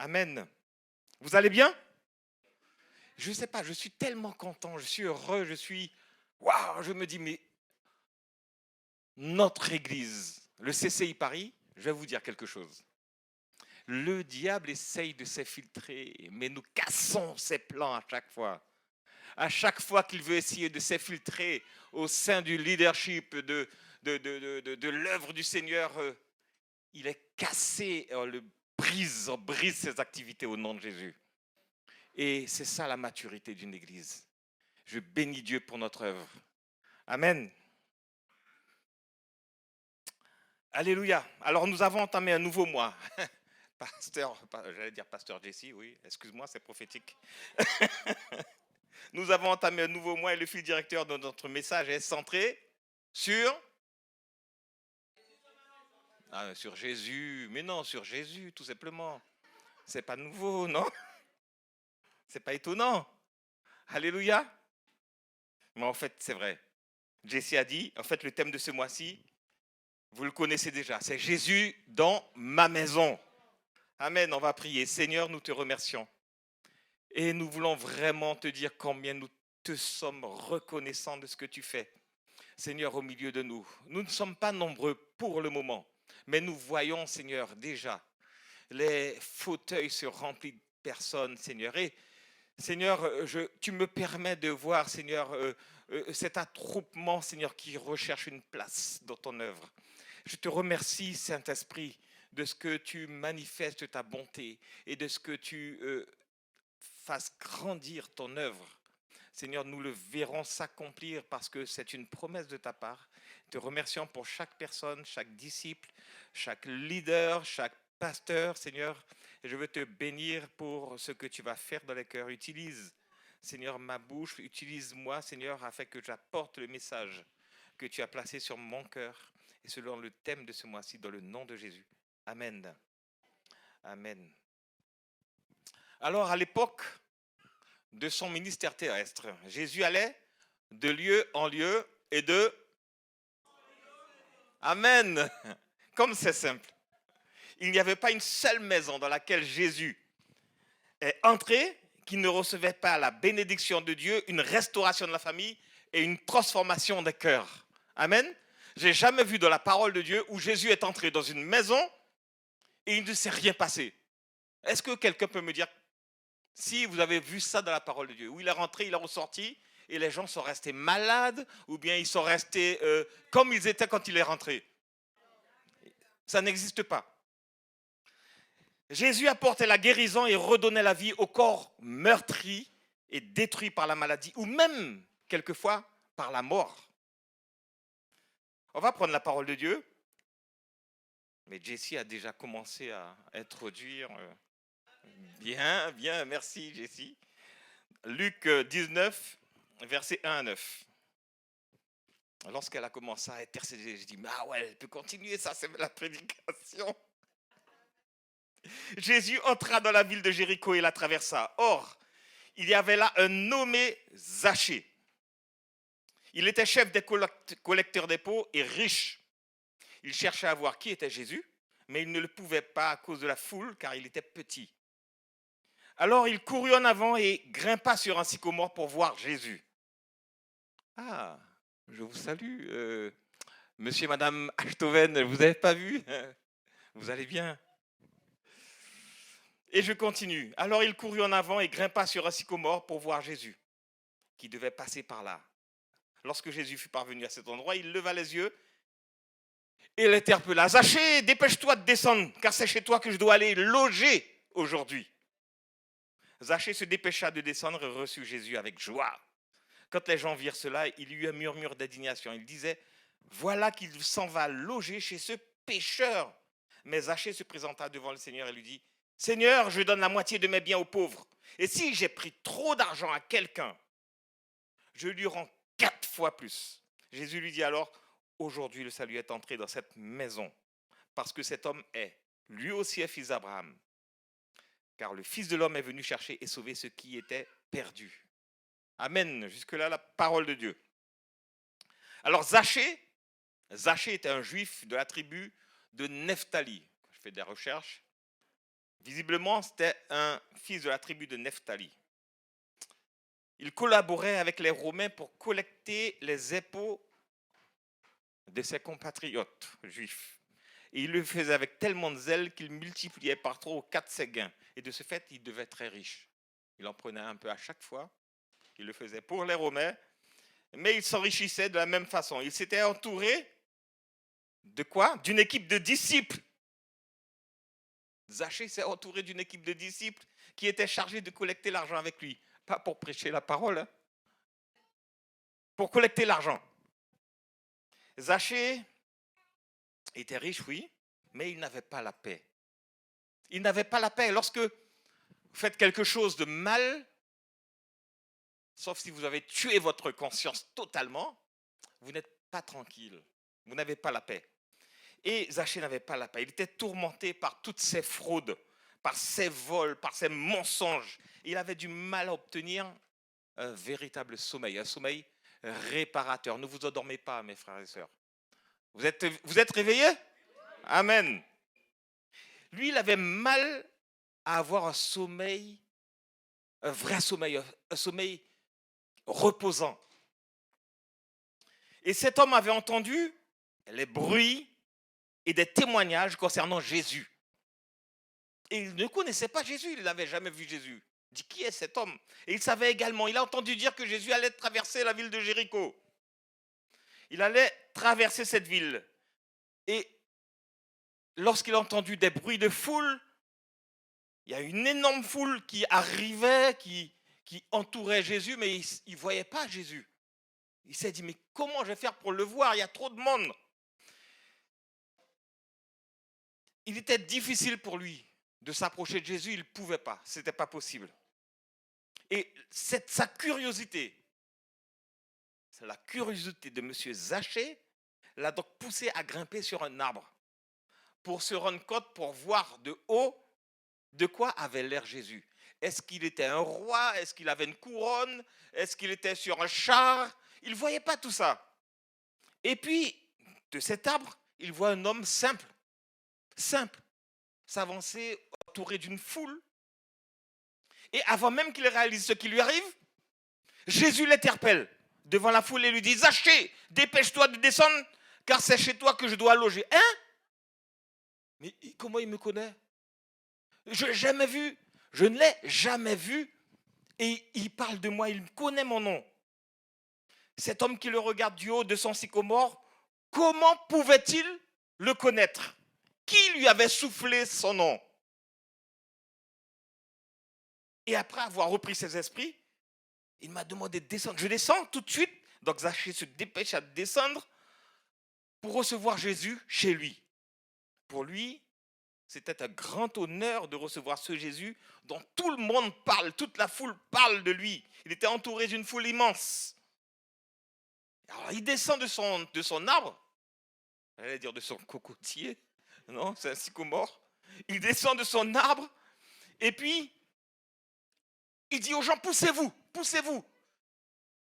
Amen. Vous allez bien? Je ne sais pas, je suis tellement content, je suis heureux, waouh, je me dis, mais notre église, le CCI Paris, je vais vous dire quelque chose. Le diable essaye de s'infiltrer, mais nous cassons ses plans à chaque fois. À chaque fois qu'il veut essayer de s'infiltrer au sein du leadership de l'œuvre du Seigneur, il est cassé, on brise ses activités au nom de Jésus. Et c'est ça la maturité d'une église. Je bénis Dieu pour notre œuvre. Amen. Alléluia. Alors nous avons entamé un nouveau mois. J'allais dire pasteur Jesse, oui, excuse-moi, c'est prophétique. Nous avons entamé un nouveau mois et le fil directeur de notre message est centré sur sur Jésus. Mais non, sur Jésus, tout simplement. C'est pas nouveau, non? C'est pas étonnant. Alléluia. Mais en fait, c'est vrai. Jesse a dit, en fait, le thème de ce mois-ci, vous le connaissez déjà, c'est Jésus dans ma maison. Amen, on va prier. Seigneur, nous te remercions. Et nous voulons vraiment te dire combien nous te sommes reconnaissants de ce que tu fais. Seigneur, au milieu de nous. Nous ne sommes pas nombreux pour le moment, mais nous voyons, Seigneur, déjà les fauteuils se remplissent de personnes, Seigneur. Et Seigneur, tu me permets de voir, Seigneur, cet attroupement, Seigneur, qui recherche une place dans ton œuvre. Je te remercie, Saint-Esprit, de ce que tu manifestes ta bonté et de ce que tu fasses grandir ton œuvre. Seigneur, nous le verrons s'accomplir parce que c'est une promesse de ta part. Te remercions pour chaque personne, chaque disciple, chaque leader, chaque pasteur, Seigneur. Et je veux te bénir pour ce que tu vas faire dans les cœurs. Utilise, Seigneur, ma bouche, utilise-moi, Seigneur, afin que j'apporte le message que tu as placé sur mon cœur et selon le thème de ce mois-ci, dans le nom de Jésus. Amen. Amen. Alors, à l'époque de son ministère terrestre, Jésus allait de lieu en lieu et de... Amen. Comme c'est simple. Il n'y avait pas une seule maison dans laquelle Jésus est entré qui ne recevait pas la bénédiction de Dieu, une restauration de la famille et une transformation des cœurs. Amen. J'ai jamais vu dans la parole de Dieu où Jésus est entré dans une maison et il ne s'est rien passé. Est-ce que quelqu'un peut me dire si vous avez vu ça dans la parole de Dieu, où il est rentré, il est ressorti et les gens sont restés malades ou bien ils sont restés comme ils étaient quand il est rentré? Ça n'existe pas. Jésus apportait la guérison et redonnait la vie au corps meurtri et détruit par la maladie ou même quelquefois par la mort. On va prendre la parole de Dieu. Mais Jessie a déjà commencé à introduire. Bien, bien, merci Jessie. Luc 19, versets 1 à 9. Lorsqu'elle a commencé à intercéder, je dis, mais ah ouais, elle peut continuer, ça c'est la prédication. Jésus entra dans la ville de Jéricho et la traversa. Or, il y avait là un nommé Zachée. Il était chef des collecteurs d'impôts et riche. Il cherchait à voir qui était Jésus, mais il ne le pouvait pas à cause de la foule, car il était petit. Alors il courut en avant et grimpa sur un sycomore pour voir Jésus. Ah, je vous salue, monsieur et madame Achtoven, vous n'avez pas vu? Vous allez bien? Et je continue. Alors il courut en avant et grimpa sur un sycomore pour voir Jésus, qui devait passer par là. Lorsque Jésus fut parvenu à cet endroit, il leva les yeux et l'interpella. Zachée, dépêche-toi de descendre, car c'est chez toi que je dois aller loger aujourd'hui. Zachée se dépêcha de descendre et reçut Jésus avec joie. Quand les gens virent cela, il y eut un murmure d'indignation. Ils disaient, voilà qu'il s'en va loger chez ce pécheur. Mais Zachée se présenta devant le Seigneur et lui dit, Seigneur, je donne la moitié de mes biens aux pauvres. Et si j'ai pris trop d'argent à quelqu'un, je lui rends 4 fois plus. Jésus lui dit alors, aujourd'hui le salut est entré dans cette maison, parce que cet homme est, lui aussi est fils d'Abraham. Car le Fils de l'homme est venu chercher et sauver ce qui était perdu. Amen. Jusque-là, la parole de Dieu. Alors Zachée était un juif de la tribu de Nephtali. Je fais des recherches. Visiblement, c'était un fils de la tribu de Nephtali. Il collaborait avec les Romains pour collecter les impôts de ses compatriotes juifs. Et il le faisait avec tellement de zèle qu'il multipliait par 3 ou 4 ses gains. Et de ce fait, il devait être très riche. Il en prenait un peu à chaque fois. Il le faisait pour les Romains, mais il s'enrichissait de la même façon. Il s'était entouré de quoi? D'une équipe de disciples. Zachée s'est entouré d'une équipe de disciples qui étaient chargés de collecter l'argent avec lui. Pas pour prêcher la parole, hein, pour collecter l'argent. Zachée était riche, oui, mais il n'avait pas la paix. Il n'avait pas la paix. Lorsque vous faites quelque chose de mal, sauf si vous avez tué votre conscience totalement, vous n'êtes pas tranquille. Vous n'avez pas la paix. Et Zachée n'avait pas la paix. Il était tourmenté par toutes ces fraudes, par ces vols, par ces mensonges. Il avait du mal à obtenir un véritable sommeil, un sommeil réparateur. Ne vous endormez pas, mes frères et sœurs. Vous êtes réveillés? Amen. Lui, il avait mal à avoir un sommeil, un vrai sommeil, un sommeil reposant. Et cet homme avait entendu les bruits et des témoignages concernant Jésus. Et il ne connaissait pas Jésus, il n'avait jamais vu Jésus. Il dit, qui est cet homme? Et il savait également, il a entendu dire que Jésus allait traverser la ville de Jéricho. Il allait traverser cette ville. Et lorsqu'il a entendu des bruits de foule, il y a une énorme foule qui arrivait, qui entourait Jésus, mais il ne voyait pas Jésus. Il s'est dit, mais comment je vais faire pour le voir? Il y a trop de monde. Il était difficile pour lui de s'approcher de Jésus, il ne pouvait pas, ce n'était pas possible. Et sa curiosité, c'est la curiosité de M. Zachée, l'a donc poussé à grimper sur un arbre pour se rendre compte, pour voir de haut de quoi avait l'air Jésus. Est-ce qu'il était un roi? Est-ce qu'il avait une couronne? Est-ce qu'il était sur un char? Il ne voyait pas tout ça. Et puis, de cet arbre, il voit un homme simple, s'avancer entouré d'une foule. Et avant même qu'il réalise ce qui lui arrive, Jésus l'interpelle devant la foule et lui dit, Zachée, dépêche-toi de descendre, car c'est chez toi que je dois loger. Hein? Mais comment il me connaît? Je ne l'ai jamais vu. Je ne l'ai jamais vu. Et il parle de moi, il connaît mon nom. Cet homme qui le regarde du haut de son sycomore, comment pouvait-il le connaître? Qui lui avait soufflé son nom? Et après avoir repris ses esprits, il m'a demandé de descendre. Je descends tout de suite. Donc Zachée se dépêche à descendre pour recevoir Jésus chez lui. Pour lui, c'était un grand honneur de recevoir ce Jésus dont tout le monde parle, toute la foule parle de lui. Il était entouré d'une foule immense. Alors il descend de son arbre, j'allais dire de son cocotier, non, c'est un sycomore. Il descend de son arbre et puis il dit aux gens, poussez-vous, poussez-vous.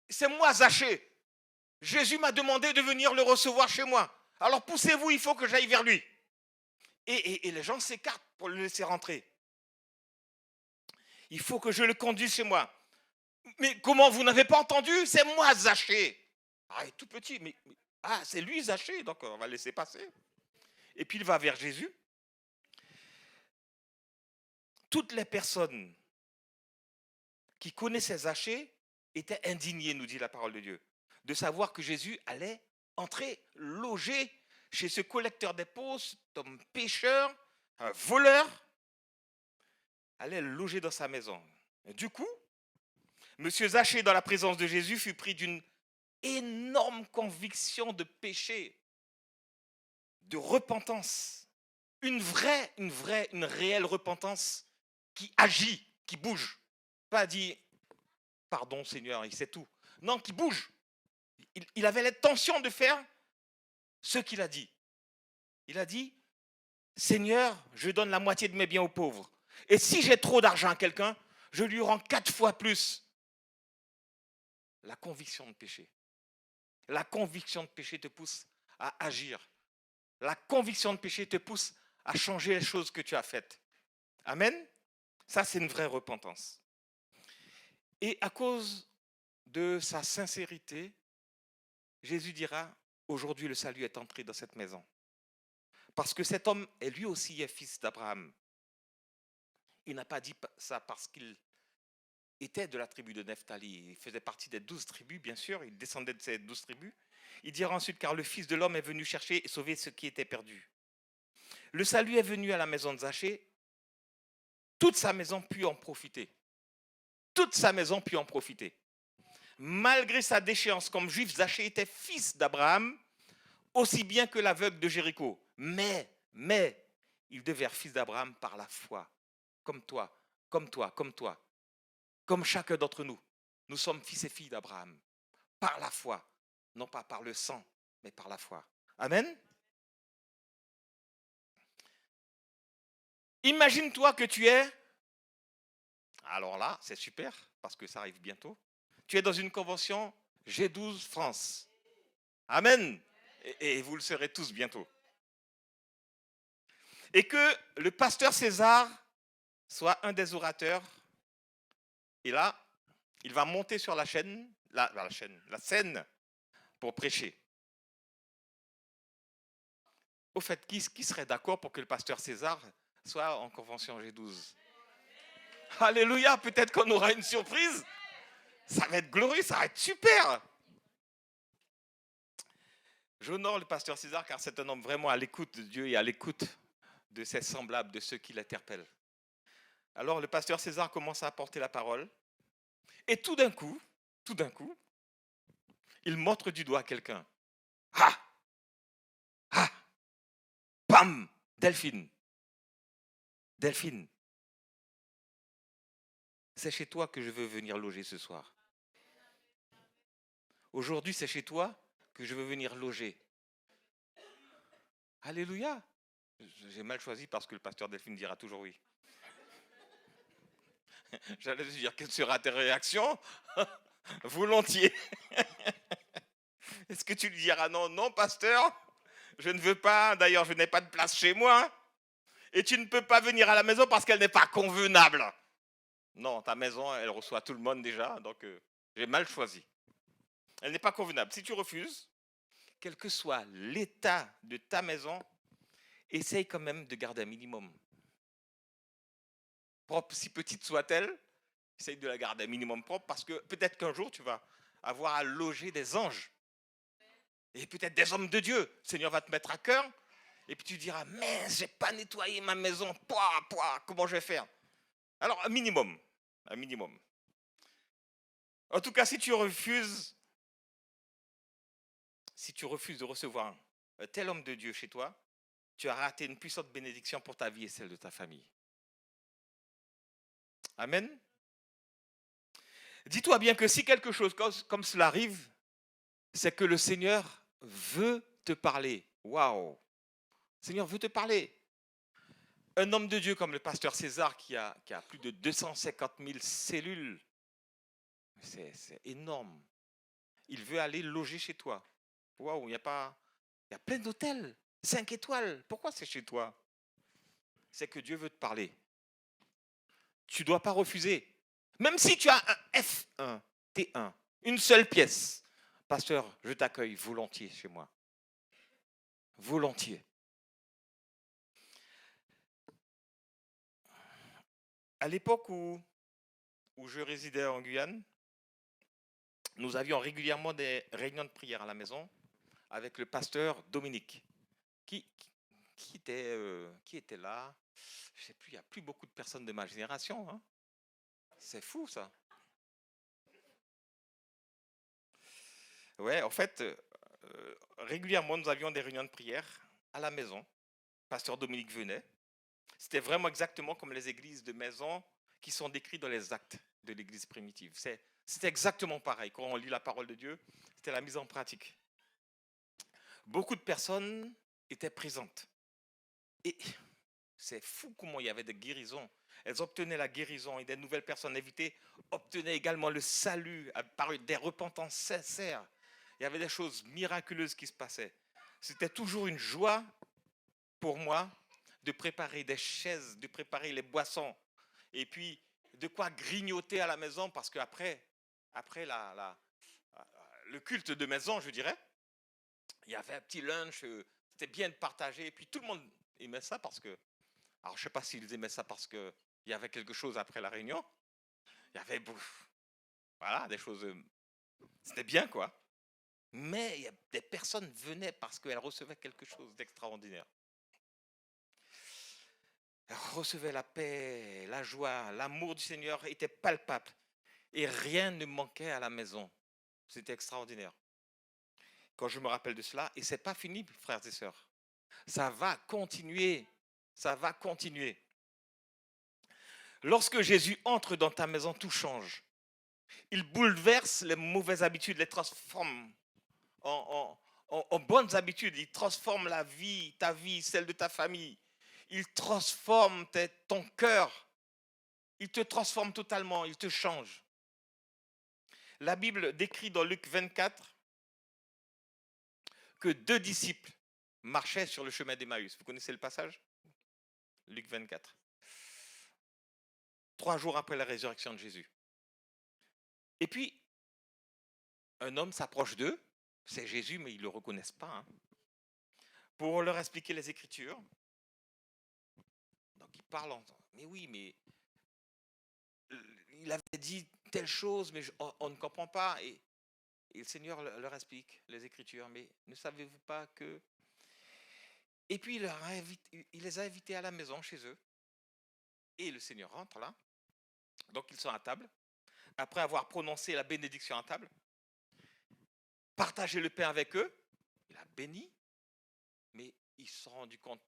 C'est moi Zachée. Jésus m'a demandé de venir le recevoir chez moi. Alors poussez-vous, il faut que j'aille vers lui. Et les gens s'écartent pour le laisser rentrer. Il faut que je le conduise chez moi. Mais comment, vous n'avez pas entendu? C'est moi Zachée. Ah, il est tout petit, mais c'est lui Zachée, donc on va le laisser passer. Et puis il va vers Jésus. Toutes les personnes qui connaissaient Zachée étaient indignées, nous dit la parole de Dieu, de savoir que Jésus allait entrer, loger chez ce collecteur d'impôts, cet homme pécheur, un voleur, allait loger dans sa maison. Et du coup, M. Zachée, dans la présence de Jésus, fut pris d'une énorme conviction de péché, de repentance, une réelle repentance qui agit, qui bouge. Pas dit, pardon Seigneur, il sait tout. Non, qui bouge. Il avait l'intention de faire ce qu'il a dit. Il a dit, Seigneur, je donne la moitié de mes biens aux pauvres. Et si j'ai trop d'argent à quelqu'un, je lui rends 4 fois plus. La conviction de péché. La conviction de péché te pousse à agir. La conviction de péché te pousse à changer les choses que tu as faites. Amen. Ça, c'est une vraie repentance. Et à cause de sa sincérité, Jésus dira, aujourd'hui le salut est entré dans cette maison. Parce que cet homme est lui aussi est fils d'Abraham. Il n'a pas dit ça parce qu'il était de la tribu de Nephtali. Il faisait partie des 12 tribus, bien sûr. Il descendait de ces 12 tribus. Il dira ensuite, car le Fils de l'homme est venu chercher et sauver ce qui était perdu. Le salut est venu à la maison de Zachée. Toute sa maison put en profiter. Toute sa maison put en profiter. Malgré sa déchéance comme juif, Zachée était fils d'Abraham, aussi bien que l'aveugle de Jéricho. Mais, il devient fils d'Abraham par la foi. Comme toi, comme toi, comme toi. Comme chacun d'entre nous. Nous sommes fils et filles d'Abraham. Par la foi. Non pas par le sang, mais par la foi. Amen. Imagine-toi que tu es, alors là, c'est super, parce que ça arrive bientôt, tu es dans une convention G12 France. Amen. Et vous le serez tous bientôt. Et que le pasteur César soit un des orateurs. Et là, il va monter sur la scène pour prêcher. Au fait, qui serait d'accord pour que le pasteur César soit en convention G12? Alléluia, peut-être qu'on aura une surprise. Ça va être glorieux, ça va être super. J'honore le pasteur César car c'est un homme vraiment à l'écoute de Dieu et à l'écoute de ses semblables, de ceux qui l'interpellent. Alors le pasteur César commence à apporter la parole et tout d'un coup, il montre du doigt quelqu'un. Ah! Ah! Bam! Delphine, c'est chez toi que je veux venir loger ce soir. Aujourd'hui, c'est chez toi que je veux venir loger. Alléluia. J'ai mal choisi parce que le pasteur Delphine dira toujours oui. J'allais te dire, quelle sera tes réactions? Volontiers. Est-ce que tu lui diras non, non, pasteur, je ne veux pas, d'ailleurs, je n'ai pas de place chez moi, et tu ne peux pas venir à la maison parce qu'elle n'est pas convenable. Non, ta maison, elle reçoit tout le monde déjà, donc j'ai mal choisi. Elle n'est pas convenable. Si tu refuses, quel que soit l'état de ta maison, essaye quand même de garder un minimum. Propre, si petite soit-elle, essaye de la garder un minimum propre parce que peut-être qu'un jour tu vas avoir à loger des anges et peut-être des hommes de Dieu. Le Seigneur va te mettre à cœur et puis tu diras, mais j'ai pas nettoyé ma maison, comment je vais faire? Alors un minimum. En tout cas, si tu refuses de recevoir un tel homme de Dieu chez toi, tu as raté une puissante bénédiction pour ta vie et celle de ta famille. Amen. Dis-toi bien que si quelque chose comme cela arrive, c'est que le Seigneur veut te parler. Waouh! Le Seigneur veut te parler. Un homme de Dieu comme le pasteur César qui a plus de 250 000 cellules, c'est énorme. Il veut aller loger chez toi. Waouh, il y a plein d'hôtels, 5 étoiles. Pourquoi c'est chez toi? C'est que Dieu veut te parler. Tu ne dois pas refuser. Même si tu as un F1, T1, une seule pièce. Pasteur, je t'accueille volontiers chez moi. Volontiers. À l'époque où je résidais en Guyane, nous avions régulièrement des réunions de prière à la maison avec le pasteur Dominique, qui était là. Je ne sais plus, il n'y a plus beaucoup de personnes de ma génération. Hein. C'est fou ça. Ouais, en fait, régulièrement, nous avions des réunions de prière à la maison. Pasteur Dominique venait. C'était vraiment exactement comme les églises de maison qui sont décrites dans les actes de l'église primitive. C'était exactement pareil. Quand on lit la parole de Dieu, c'était la mise en pratique. Beaucoup de personnes étaient présentes. Et c'est fou comment il y avait des guérisons. Elles obtenaient la guérison et des nouvelles personnes invitées obtenaient également le salut par des repentances sincères. Il y avait des choses miraculeuses qui se passaient. C'était toujours une joie pour moi de préparer des chaises, de préparer les boissons, et puis de quoi grignoter à la maison, parce qu'après le culte de maison, je dirais, il y avait un petit lunch, c'était bien de partager, et puis tout le monde aimait ça parce que, alors je ne sais pas s'ils aimaient ça parce qu'il y avait quelque chose après la réunion, il y avait, voilà, des choses, c'était bien quoi. Mais des personnes venaient parce qu'elles recevaient quelque chose d'extraordinaire. Elles recevaient la paix, la joie, l'amour du Seigneur était palpable. Et rien ne manquait à la maison. C'était extraordinaire. Quand je me rappelle de cela, et c'est pas fini, frères et sœurs. Ça va continuer. Ça va continuer. Lorsque Jésus entre dans ta maison, tout change. Il bouleverse les mauvaises habitudes, les transforme en bonnes habitudes. Il transforme la vie, ta vie, celle de ta famille. Il transforme ton cœur. Il te transforme totalement, il te change. La Bible décrit dans Luc 24 que 2 disciples marchaient sur le chemin d'Emmaüs. Vous connaissez le passage? Luc 24. 3 jours après la résurrection de Jésus. Et puis, un homme s'approche d'eux, c'est Jésus, mais ils ne le reconnaissent pas, hein, pour leur expliquer les Écritures. Donc, ils parlent mais oui, mais il avait dit telle chose, mais on ne comprend pas. Et le Seigneur leur explique les Écritures, mais ne savez-vous pas que... Et puis, il les a invités à la maison chez eux. Et le Seigneur rentre là. Donc, ils sont à table. Après avoir prononcé la bénédiction à table, partagé le pain avec eux, il a béni, mais ils se sont rendus compte,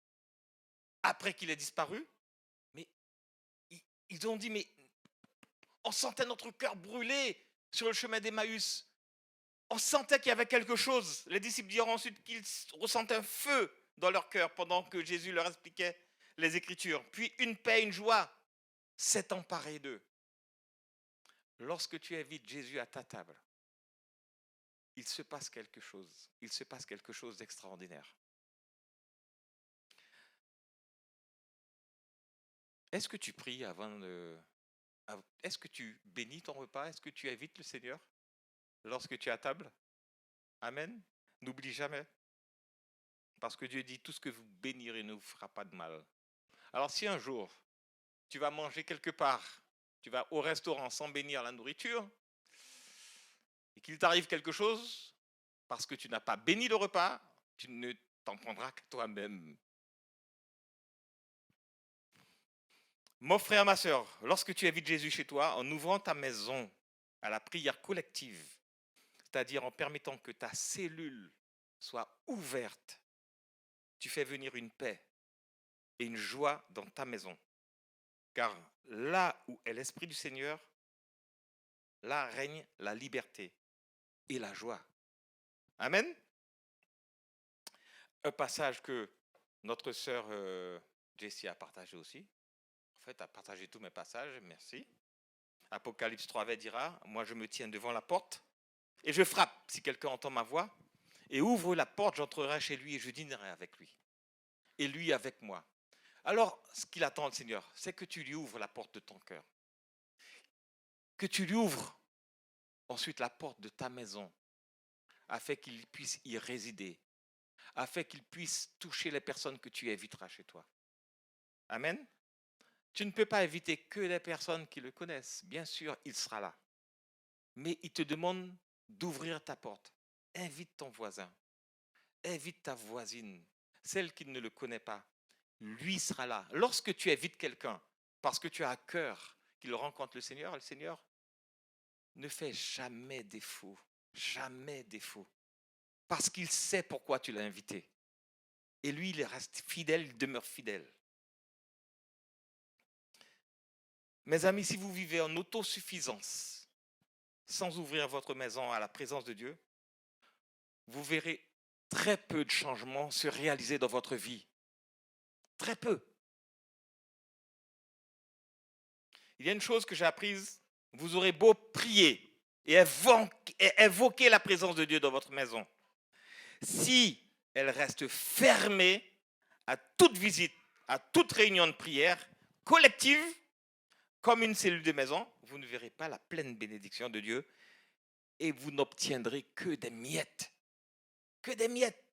après qu'il ait disparu, mais ils ont dit, mais on sentait notre cœur brûler sur le chemin d'Emmaüs. On sentait qu'il y avait quelque chose. Les disciples diront ensuite qu'ils ressentaient un feu dans leur cœur pendant que Jésus leur expliquait les Écritures. Puis une paix, une joie s'est emparée d'eux. Lorsque tu invites Jésus à ta table, il se passe quelque chose. Il se passe quelque chose d'extraordinaire. Est-ce que tu pries avant de... Est-ce que tu bénis ton repas? Est-ce que tu invites le Seigneur lorsque tu es à table? Amen. N'oublie jamais. Parce que Dieu dit, tout ce que vous bénirez ne vous fera pas de mal. Alors si un jour, tu vas manger quelque part, tu vas au restaurant sans bénir la nourriture, et qu'il t'arrive quelque chose, parce que tu n'as pas béni le repas, tu ne t'en prendras qu'à toi-même. Mon frère, ma soeur, lorsque tu invites Jésus chez toi, en ouvrant ta maison à la prière collective, c'est-à-dire en permettant que ta cellule soit ouverte, tu fais venir une paix et une joie dans ta maison. Car là où est l'Esprit du Seigneur, là règne la liberté et la joie. Amen. Un passage que notre sœur Jessie a partagé aussi. En fait, a partagé tous mes passages, merci. Apocalypse 3 dira, moi je me tiens devant la porte et je frappe si quelqu'un entend ma voix et ouvre la porte, j'entrerai chez lui et je dînerai avec lui. Et lui avec moi. Alors, ce qu'il attend le Seigneur, c'est que tu lui ouvres la porte de ton cœur. Que tu lui ouvres ensuite la porte de ta maison, afin qu'il puisse y résider, afin qu'il puisse toucher les personnes que tu inviteras chez toi. Amen. Tu ne peux pas inviter que les personnes qui le connaissent. Bien sûr, il sera là. Mais il te demande d'ouvrir ta porte. Invite ton voisin. Invite ta voisine, celle qui ne le connaît pas. Lui sera là. Lorsque tu invites quelqu'un, parce que tu as à cœur qu'il rencontre le Seigneur ne fait jamais défaut. Jamais défaut. Parce qu'il sait pourquoi tu l'as invité. Et lui, il reste fidèle, il demeure fidèle. Mes amis, si vous vivez en autosuffisance, sans ouvrir votre maison à la présence de Dieu, vous verrez très peu de changements se réaliser dans votre vie. Très peu. Il y a une chose que j'ai apprise, vous aurez beau prier et invoquer la présence de Dieu dans votre maison. Si elle reste fermée à toute visite, à toute réunion de prière collective, comme une cellule de maison, vous ne verrez pas la pleine bénédiction de Dieu et vous n'obtiendrez que des miettes. Que des miettes.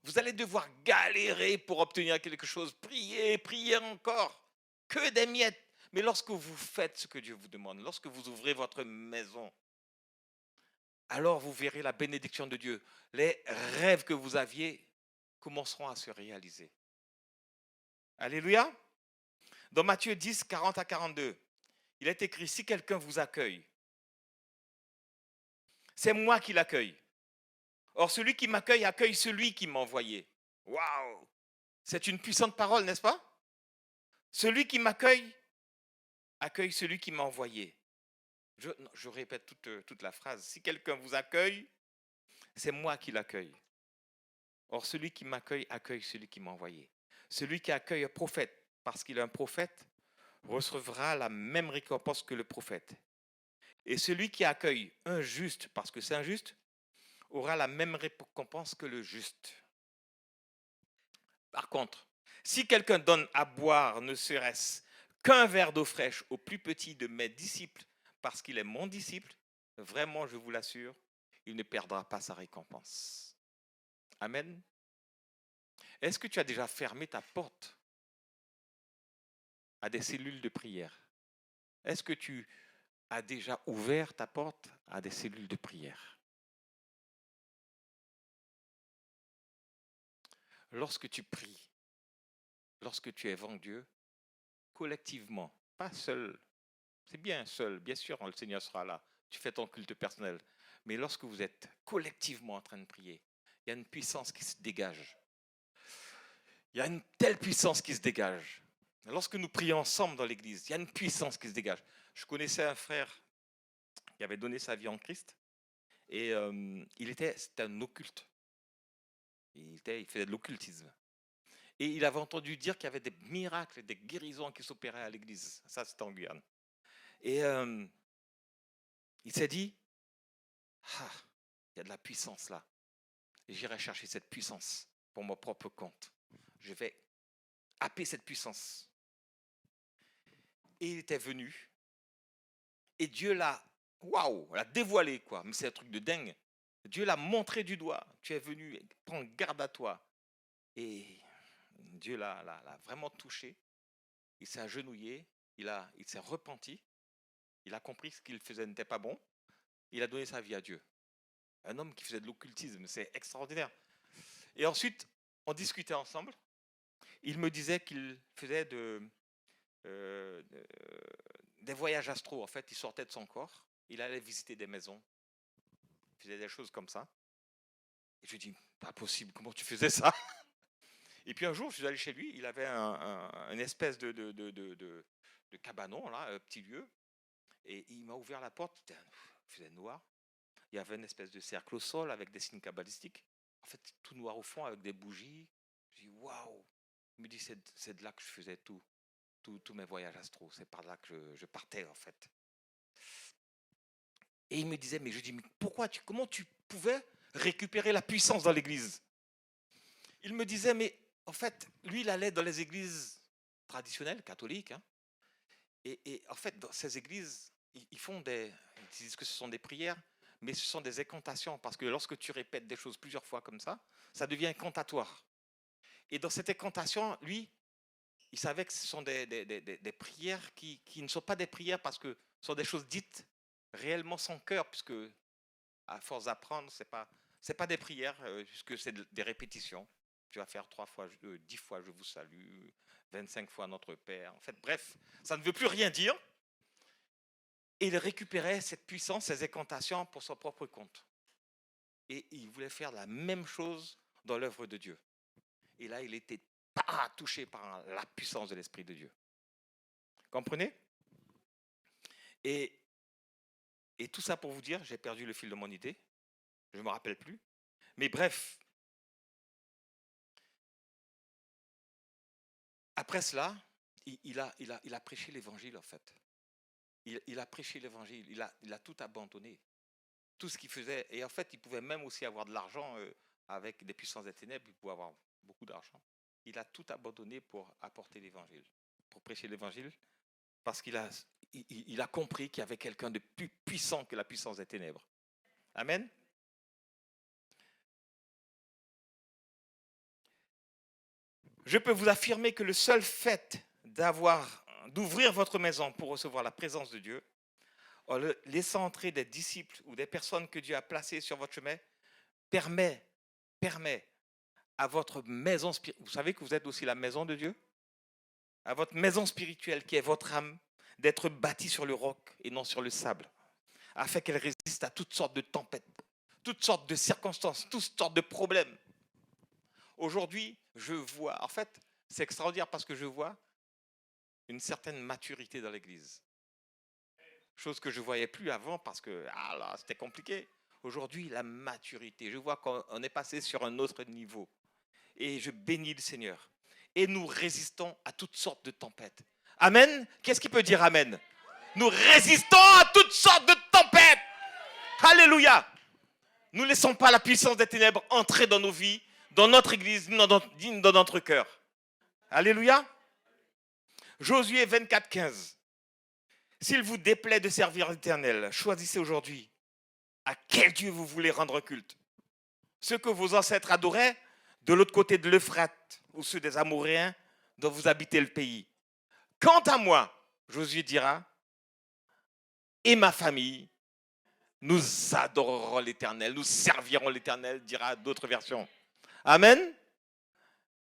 Vous allez devoir galérer pour obtenir quelque chose, prier, prier encore. Que des miettes. Mais lorsque vous faites ce que Dieu vous demande, lorsque vous ouvrez votre maison, alors vous verrez la bénédiction de Dieu. Les rêves que vous aviez commenceront à se réaliser. Alléluia. Dans Matthieu 10, 40 à 42, il est écrit, si quelqu'un vous accueille, c'est moi qui l'accueille. Or, celui qui m'accueille accueille celui qui m'a envoyé. Waouh! C'est une puissante parole, n'est-ce pas? Celui qui m'accueille accueille celui qui m'a envoyé. Je répète toute la phrase. Si quelqu'un vous accueille, c'est moi qui l'accueille. Or, celui qui m'accueille accueille celui qui m'a envoyé. Celui qui accueille un prophète, parce qu'il est un prophète, recevra la même récompense que le prophète. Et celui qui accueille un juste, parce que c'est un juste, aura la même récompense que le juste. Par contre, si quelqu'un donne à boire ne serait-ce qu'un verre d'eau fraîche au plus petit de mes disciples, parce qu'il est mon disciple, vraiment, je vous l'assure, il ne perdra pas sa récompense. Amen. Est-ce que tu as déjà fermé ta porte à des cellules de prière? Est-ce que tu as déjà ouvert ta porte à des cellules de prière? Lorsque tu pries, lorsque tu évoques Dieu, collectivement, pas seul, c'est bien seul, bien sûr, le Seigneur sera là, tu fais ton culte personnel, mais lorsque vous êtes collectivement en train de prier, il y a une puissance qui se dégage. Il y a une telle puissance qui se dégage. Lorsque nous prions ensemble dans l'église, il y a une puissance qui se dégage. Je connaissais un frère qui avait donné sa vie en Christ et c'était un occulte. Il faisait de l'occultisme. Et il avait entendu dire qu'il y avait des miracles, des guérisons qui s'opéraient à l'église. Ça, c'était en Guyane. Et il s'est dit, ah, il y a de la puissance là. Et j'irai chercher cette puissance pour mon propre compte. Je vais happer cette puissance. Et il était venu. Et Dieu l'a dévoilé, quoi. Mais c'est un truc de dingue. Dieu l'a montré du doigt. Tu es venu, prends garde à toi. Et Dieu l'a vraiment touché. Il s'est agenouillé. Il s'est repenti. Il a compris que ce qu'il faisait n'était pas bon. Il a donné sa vie à Dieu. Un homme qui faisait de l'occultisme, c'est extraordinaire. Et ensuite, on discutait ensemble. Il me disait qu'il faisait des voyages astraux. En fait, il sortait de son corps. Il allait visiter des maisons. Il faisait des choses comme ça. Et je lui dis, pas possible, comment tu faisais ça? Et puis un jour, je suis allé chez lui. Il avait une espèce de cabanon, là, un petit lieu. Et il m'a ouvert la porte. Il faisait noir. Il y avait une espèce de cercle au sol avec des signes kabbalistiques. En fait, tout noir au fond avec des bougies. Je dis, waouh! Il me dit, c'est de là que je faisais tous mes voyages astro. C'est par là que je partais, en fait. Et il me disait, mais je dis, mais comment tu pouvais récupérer la puissance dans l'église? Il me disait, mais en fait, lui, il allait dans les églises traditionnelles, catholiques. Hein, et en fait, dans ces églises, ils disent que ce sont des prières, mais ce sont des incantations, parce que lorsque tu répètes des choses plusieurs fois comme ça devient incantatoire. Et dans cette incantation, lui, il savait que ce sont des prières qui ne sont pas des prières parce que ce sont des choses dites réellement sans cœur, puisque à force d'apprendre, c'est pas des prières, puisque c'est des répétitions. Tu vas faire 3 fois, 10 fois je vous salue, 25 fois notre Père. En fait, bref, ça ne veut plus rien dire. Et il récupérait cette puissance, ces incantations pour son propre compte. Et il voulait faire la même chose dans l'œuvre de Dieu. Et là, il était touché par la puissance de l'Esprit de Dieu. Comprenez? Et tout ça pour vous dire, j'ai perdu le fil de mon idée. Je ne me rappelle plus. Mais bref, après cela, il a prêché l'évangile, en fait. Il a prêché l'évangile. Il a tout abandonné. Tout ce qu'il faisait. Et en fait, il pouvait même aussi avoir de l'argent avec des puissances des ténèbres. Il pouvait avoir beaucoup d'argent. il a tout abandonné pour apporter l'évangile, pour prêcher l'évangile, parce qu'il a compris qu'il y avait quelqu'un de plus puissant que la puissance des ténèbres. Amen. Je peux vous affirmer que le seul fait d'ouvrir votre maison pour recevoir la présence de Dieu, en laissant entrer des disciples ou des personnes que Dieu a placées sur votre chemin, permet à votre maison spirituelle, vous savez que vous êtes aussi la maison de Dieu, à votre maison spirituelle qui est votre âme, d'être bâtie sur le roc et non sur le sable, afin qu'elle résiste à toutes sortes de tempêtes, toutes sortes de circonstances, toutes sortes de problèmes. Aujourd'hui, je vois, en fait, c'est extraordinaire parce que je vois une certaine maturité dans l'Église. Chose que je ne voyais plus avant parce que là, c'était compliqué. Aujourd'hui, la maturité, je vois qu'on est passé sur un autre niveau. Et je bénis le Seigneur. Et nous résistons à toutes sortes de tempêtes. Amen. Qu'est-ce qui peut dire Amen? Nous résistons à toutes sortes de tempêtes. Alléluia. Nous ne laissons pas la puissance des ténèbres entrer dans nos vies, dans notre église, dans notre cœur. Alléluia. Josué 24, 15. S'il vous déplaît de servir l'Éternel, choisissez aujourd'hui à quel Dieu vous voulez rendre culte. Ceux que vos ancêtres adoraient de l'autre côté de l'Euphrate ou ceux des Amoréens dont vous habitez le pays. Quant à moi, Josué dira, et ma famille, nous adorerons l'Éternel, nous servirons l'Éternel, dira d'autres versions. Amen.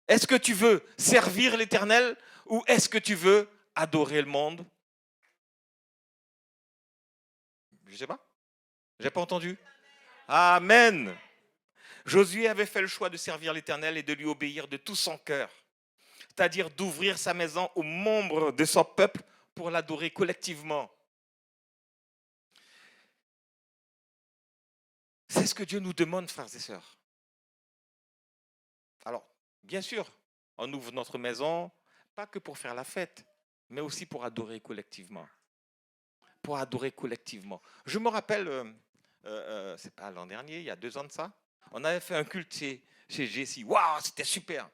Est-ce que tu veux servir l'Éternel ou est-ce que tu veux adorer le monde? Je ne sais pas. Je n'ai pas entendu. Amen. Josué avait fait le choix de servir l'Éternel et de lui obéir de tout son cœur. C'est-à-dire d'ouvrir sa maison aux membres de son peuple pour l'adorer collectivement. C'est ce que Dieu nous demande, frères et sœurs. Alors, bien sûr, on ouvre notre maison, pas que pour faire la fête, mais aussi pour adorer collectivement. Pour adorer collectivement. Je me rappelle, c'est pas l'an dernier, il y a 2 ans de ça, on avait fait un culte chez Jessie. Waouh, c'était super.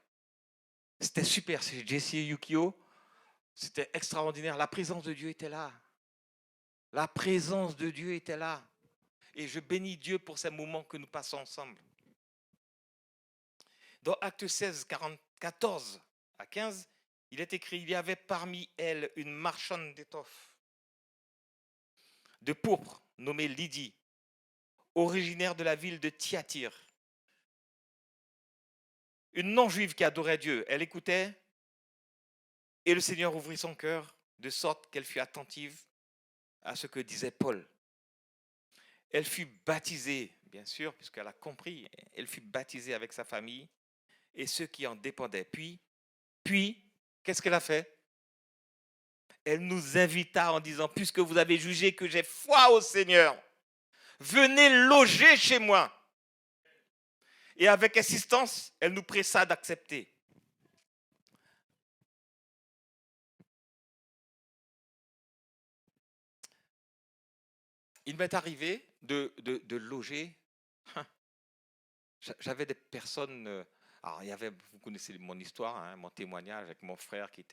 C'était super, c'est Jessie et Yukio. C'était extraordinaire. La présence de Dieu était là. La présence de Dieu était là. Et je bénis Dieu pour ces moments que nous passons ensemble. Dans Actes 16, 14 à 15, il est écrit, il y avait parmi elles une marchande d'étoffes, de pourpre, nommée Lydie, originaire de la ville de Thyatire. Une non-juive qui adorait Dieu. Elle écoutait et le Seigneur ouvrit son cœur de sorte qu'elle fut attentive à ce que disait Paul. Elle fut baptisée, bien sûr, puisqu'elle a compris, elle fut baptisée avec sa famille et ceux qui en dépendaient. Puis, qu'est-ce qu'elle a fait? Elle nous invita en disant, puisque vous avez jugé que j'ai foi au Seigneur, venez loger chez moi. Et avec insistance, elle nous pressa d'accepter. Il m'est arrivé de loger. J'avais des personnes. Alors, vous connaissez mon histoire, hein, mon témoignage avec mon frère qui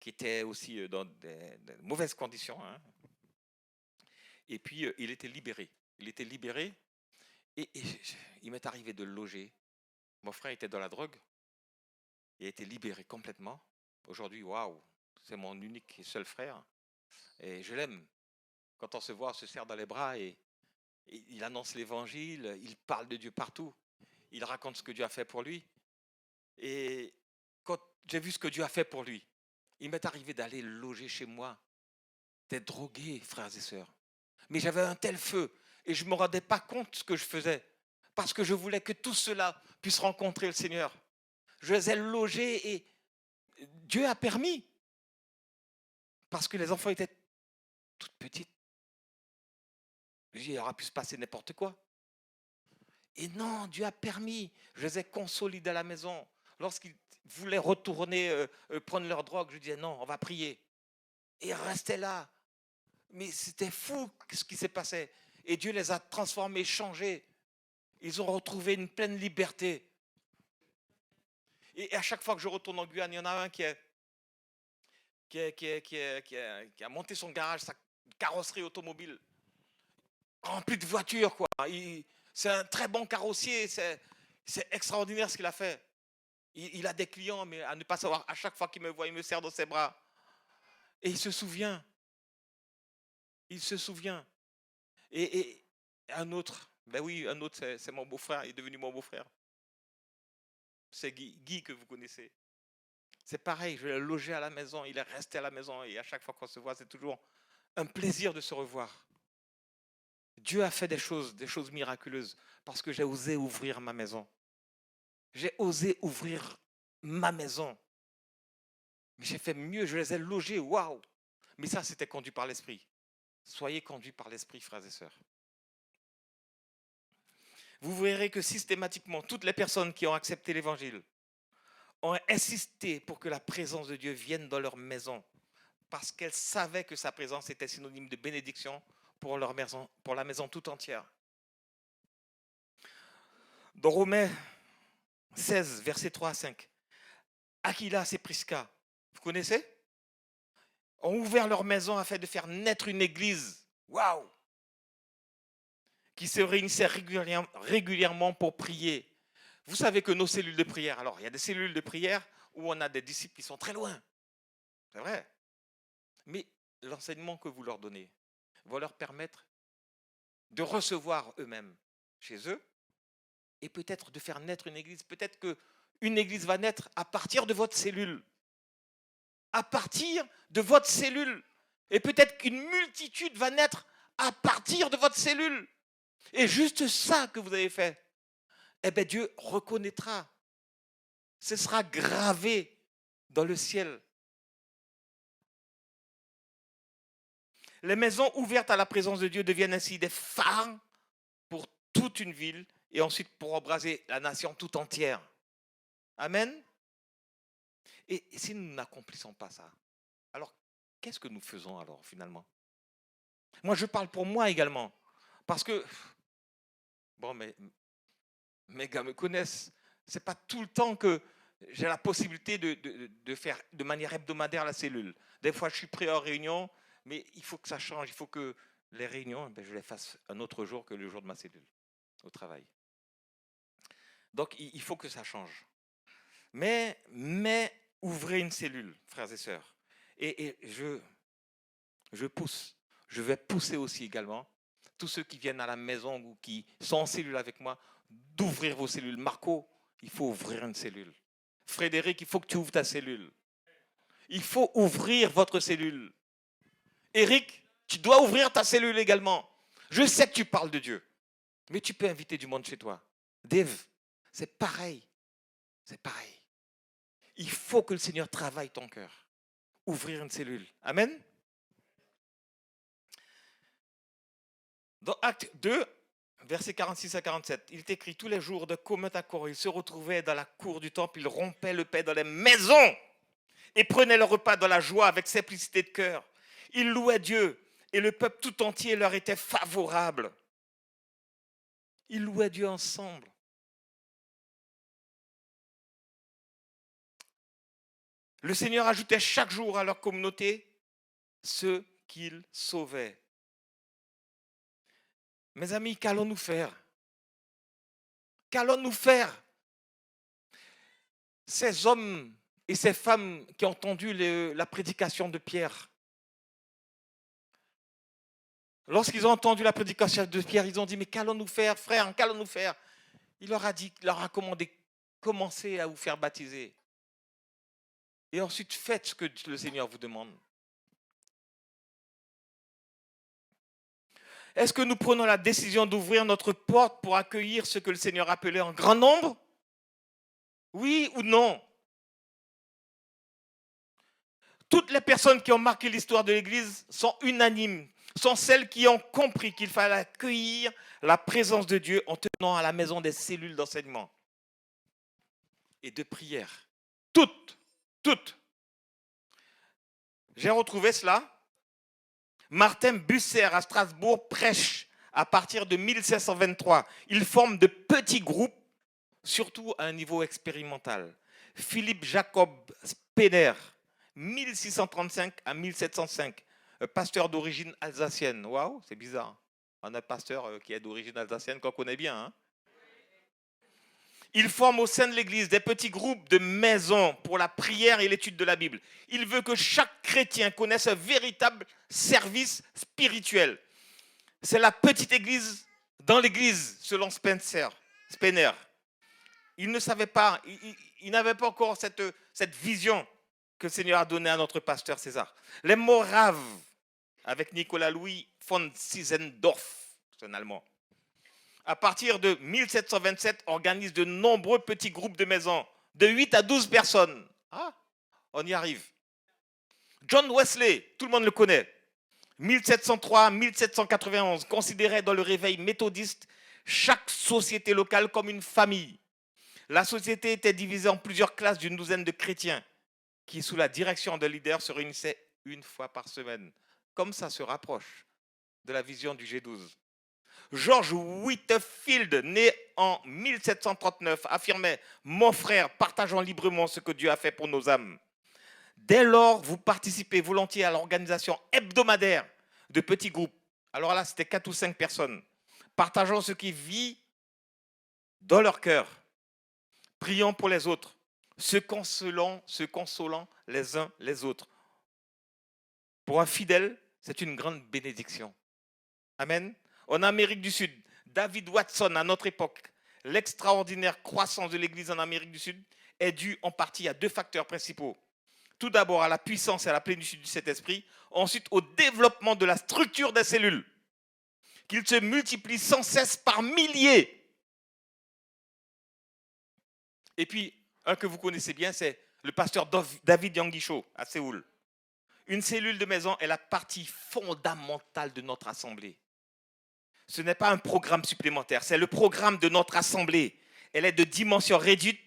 était aussi dans des mauvaises conditions. Hein. Et puis, il était libéré. Et il m'est arrivé de le loger. Mon frère était dans la drogue. Il a été libéré complètement. Aujourd'hui, waouh, c'est mon unique et seul frère. Et je l'aime. Quand on se voit, on se serre dans les bras et il annonce l'évangile, il parle de Dieu partout. Il raconte ce que Dieu a fait pour lui. Et quand j'ai vu ce que Dieu a fait pour lui, il m'est arrivé d'aller loger chez moi, d'être drogué, frères et sœurs. Mais j'avais un tel feu et je ne me rendais pas compte de ce que je faisais parce que je voulais que tout cela puisse rencontrer le Seigneur. Je les ai logés et Dieu a permis parce que les enfants étaient toutes petites. Il aurait pu se passer n'importe quoi. Et non, Dieu a permis. Je les ai consolidés à la maison. Lorsqu'ils voulaient retourner prendre leur drogue, je disais non, on va prier. Et ils restaient là. Mais c'était fou ce qui s'est passé. Et Dieu les a transformés, changés. Ils ont retrouvé une pleine liberté. Et à chaque fois que je retourne en Guyane, il y en a un qui a monté son garage, sa carrosserie automobile, remplie de voitures, quoi. C'est un très bon carrossier, c'est extraordinaire ce qu'il a fait. Il a des clients, mais à ne pas savoir, à chaque fois qu'il me voit, il me serre dans ses bras. Et il se souvient. Il se souvient. Et un autre, ben oui, un autre, c'est mon beau-frère, il est devenu mon beau-frère. C'est Guy que vous connaissez. C'est pareil, je l'ai logé à la maison, il est resté à la maison et à chaque fois qu'on se voit, c'est toujours un plaisir de se revoir. Dieu a fait des choses miraculeuses parce que j'ai osé ouvrir ma maison. J'ai osé ouvrir ma maison. Mais j'ai fait mieux, je les ai logés, waouh! Mais ça, c'était conduit par l'esprit. Soyez conduits par l'esprit, frères et sœurs. Vous verrez que systématiquement, toutes les personnes qui ont accepté l'évangile ont insisté pour que la présence de Dieu vienne dans leur maison, parce qu'elles savaient que sa présence était synonyme de bénédiction pour leur maison, pour la maison tout entière. Dans Romains 16, versets 3 à 5, Aquilas et Prisca, vous connaissez? Ont ouvert leur maison afin de faire naître une église. Waouh! Qui se réunissait régulièrement pour prier. Vous savez que nos cellules de prière, alors il y a des cellules de prière où on a des disciples qui sont très loin. C'est vrai. Mais l'enseignement que vous leur donnez va leur permettre de recevoir eux-mêmes chez eux et peut-être de faire naître une église. Peut-être qu'une église va naître à partir de votre cellule. À partir de votre cellule. Et peut-être qu'une multitude va naître à partir de votre cellule. Et juste ça que vous avez fait, eh bien Dieu reconnaîtra. Ce sera gravé dans le ciel. Les maisons ouvertes à la présence de Dieu deviennent ainsi des phares pour toute une ville et ensuite pour embraser la nation tout entière. Amen. Et si nous n'accomplissons pas ça, alors qu'est-ce que nous faisons alors finalement? Moi je parle pour moi également. Parce que, bon, mais mes gars me connaissent, c'est pas tout le temps que j'ai la possibilité de faire de manière hebdomadaire la cellule. Des fois je suis prêt en réunion, mais il faut que ça change, il faut que les réunions, je les fasse un autre jour que le jour de ma cellule, au travail. Donc il faut que ça change. Mais ouvrez une cellule, frères et sœurs. Et je pousse, je vais pousser aussi également tous ceux qui viennent à la maison ou qui sont en cellule avec moi, d'ouvrir vos cellules. Marco, il faut ouvrir une cellule. Frédéric, il faut que tu ouvres ta cellule. Il faut ouvrir votre cellule. Eric, tu dois ouvrir ta cellule également. Je sais que tu parles de Dieu, mais tu peux inviter du monde chez toi. Dave, c'est pareil. C'est pareil. Il faut que le Seigneur travaille ton cœur. Ouvrir une cellule. Amen. Dans Acte 2, versets 46 à 47, il est écrit: tous les jours de commun accord, ils se retrouvaient dans la cour du temple, ils rompaient le pain dans les maisons et prenaient leur repas dans la joie avec simplicité de cœur. Ils louaient Dieu et le peuple tout entier leur était favorable. Ils louaient Dieu ensemble. Le Seigneur ajoutait chaque jour à leur communauté ceux qu'il sauvait. Mes amis, qu'allons-nous faire? Qu'allons-nous faire? Ces hommes et ces femmes qui ont entendu la prédication de Pierre, lorsqu'ils ont entendu la prédication de Pierre, ils ont dit: mais qu'allons-nous faire, frère? Qu'allons-nous faire? Il leur a commandé: commencez à vous faire baptiser. Et ensuite, faites ce que le Seigneur vous demande. Est-ce que nous prenons la décision d'ouvrir notre porte pour accueillir ce que le Seigneur appelait en grand nombre? Oui ou non? Toutes les personnes qui ont marqué l'histoire de l'Église sont unanimes, sont celles qui ont compris qu'il fallait accueillir la présence de Dieu en tenant à la maison des cellules d'enseignement et de prière. Toutes. J'ai retrouvé cela. Martin Bucer à Strasbourg prêche à partir de 1523. Il forme de petits groupes, surtout à un niveau expérimental. Philippe Jacob Spener, 1635 à 1705, pasteur d'origine alsacienne. Waouh, c'est bizarre. On a un pasteur qui est d'origine alsacienne qu'on connaît bien. Hein. Il forme au sein de l'Église des petits groupes de maisons pour la prière et l'étude de la Bible. Il veut que chaque chrétien connaisse un véritable service spirituel. C'est la petite Église dans l'Église, selon Spener. Il ne savait pas, il n'avait pas encore cette vision que le Seigneur a donnée à notre pasteur César. Les Moraves, avec Nicolas Louis von Siesendorf, c'est un Allemand. À partir de 1727, organise de nombreux petits groupes de maisons, de 8 à 12 personnes. Ah, on y arrive. John Wesley, tout le monde le connaît. 1703-1791, considérait dans le réveil méthodiste chaque société locale comme une famille. La société était divisée en plusieurs classes d'une douzaine de chrétiens qui, sous la direction de leaders, se réunissaient une fois par semaine. Comme ça se rapproche de la vision du G12. George Whitefield, né en 1739, affirmait « Mon frère, partageons librement ce que Dieu a fait pour nos âmes. Dès lors, vous participez volontiers à l'organisation hebdomadaire de petits groupes. » Alors là, c'était 4 ou 5 personnes. Partageons ce qui vit dans leur cœur. Prions pour les autres, se consolant les uns les autres. Pour un fidèle, c'est une grande bénédiction. Amen. En Amérique du Sud, David Watson, à notre époque, l'extraordinaire croissance de l'Église en Amérique du Sud est due en partie à 2 facteurs principaux. Tout d'abord à la puissance et à la plénitude du Saint-Esprit, ensuite au développement de la structure des cellules, qu'ils se multiplient sans cesse par milliers. Et puis, un que vous connaissez bien, c'est le pasteur David Yangisho à Séoul. Une cellule de maison est la partie fondamentale de notre assemblée. Ce n'est pas un programme supplémentaire, c'est le programme de notre assemblée. Elle est de dimension réduite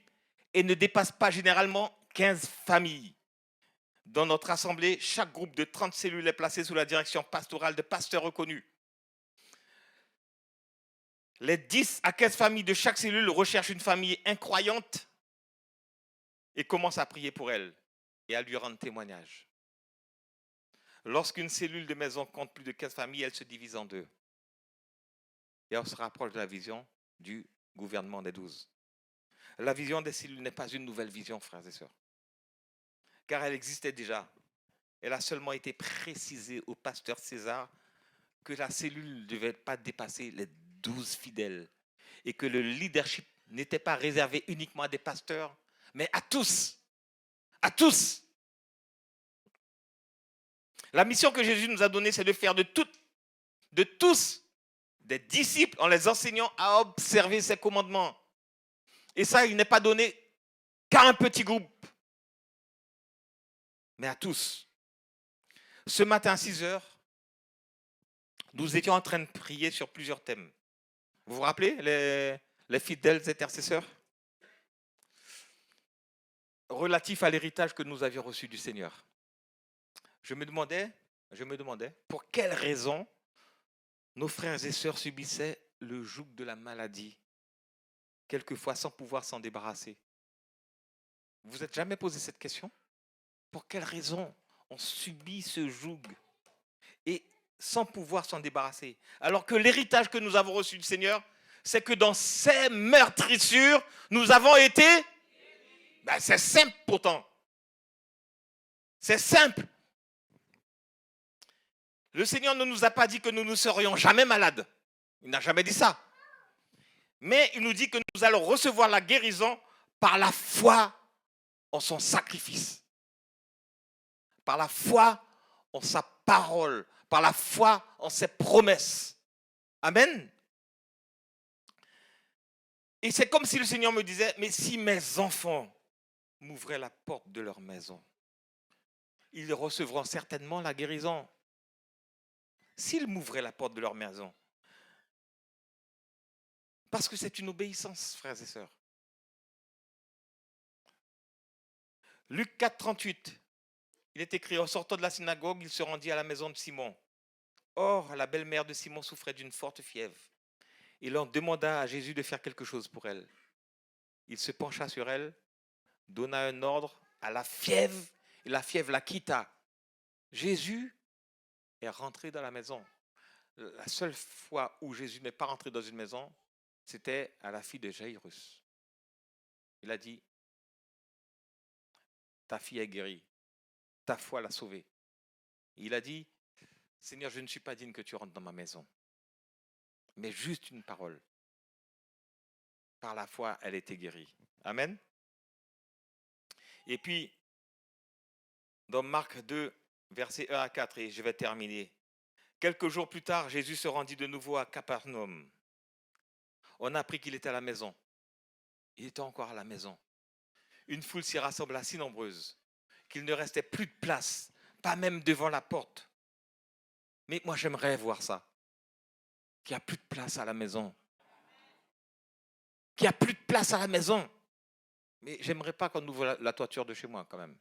et ne dépasse pas généralement 15 familles. Dans notre assemblée, chaque groupe de 30 cellules est placé sous la direction pastorale de pasteurs reconnus. Les 10 à 15 familles de chaque cellule recherchent une famille incroyante et commencent à prier pour elle et à lui rendre témoignage. Lorsqu'une cellule de maison compte plus de 15 familles, elle se divise en 2. Et on se rapproche de la vision du gouvernement des 12. La vision des cellules n'est pas une nouvelle vision, frères et sœurs. Car elle existait déjà. Elle a seulement été précisée au pasteur César que la cellule ne devait pas dépasser les 12 fidèles et que le leadership n'était pas réservé uniquement à des pasteurs, mais à tous. À tous. La mission que Jésus nous a donnée, c'est de faire de tous des disciples en les enseignant à observer ses commandements. Et ça, il n'est pas donné qu'à un petit groupe, mais à tous. Ce matin à 6 heures, nous étions en train de prier sur plusieurs thèmes. Vous vous rappelez, les fidèles intercesseurs? Relatifs à l'héritage que nous avions reçu du Seigneur. Je me demandais, pour quelles raisons nos frères et sœurs subissaient le joug de la maladie, quelquefois sans pouvoir s'en débarrasser. Vous vous êtes jamais posé cette question? Pour quelles raisons on subit ce joug et sans pouvoir s'en débarrasser? Alors que l'héritage que nous avons reçu du Seigneur, c'est que dans ces meurtrissures, nous avons été... c'est simple pourtant. C'est simple. Le Seigneur ne nous a pas dit que nous ne serions jamais malades. Il n'a jamais dit ça. Mais il nous dit que nous allons recevoir la guérison par la foi en son sacrifice. Par la foi en sa parole. Par la foi en ses promesses. Amen. Et c'est comme si le Seigneur me disait, mais si mes enfants m'ouvraient la porte de leur maison, ils recevront certainement la guérison. S'ils m'ouvraient la porte de leur maison. Parce que c'est une obéissance, frères et sœurs. Luc 4, 38. Il est écrit, en sortant de la synagogue, il se rendit à la maison de Simon. Or, la belle-mère de Simon souffrait d'une forte fièvre. Il en demanda à Jésus de faire quelque chose pour elle. Il se pencha sur elle, donna un ordre à la fièvre, et la fièvre la quitta. Jésus est rentré dans la maison. La seule fois où Jésus n'est pas rentré dans une maison, c'était à la fille de Jairus. Il a dit, ta fille est guérie, ta foi l'a sauvée. Il a dit, Seigneur, je ne suis pas digne que tu rentres dans ma maison, mais juste une parole. Par la foi, elle était guérie. Amen. Et puis, dans Marc 2, versets 1 à 4, et je vais terminer. Quelques jours plus tard, Jésus se rendit de nouveau à Capernaum. On a appris qu'il était à la maison. Il était encore à la maison. Une foule s'y rassembla si nombreuse qu'il ne restait plus de place, pas même devant la porte. Mais moi, j'aimerais voir ça. Qu'il n'y a plus de place à la maison. Qu'il n'y a plus de place à la maison. Mais j'aimerais pas qu'on ouvre la toiture de chez moi quand même.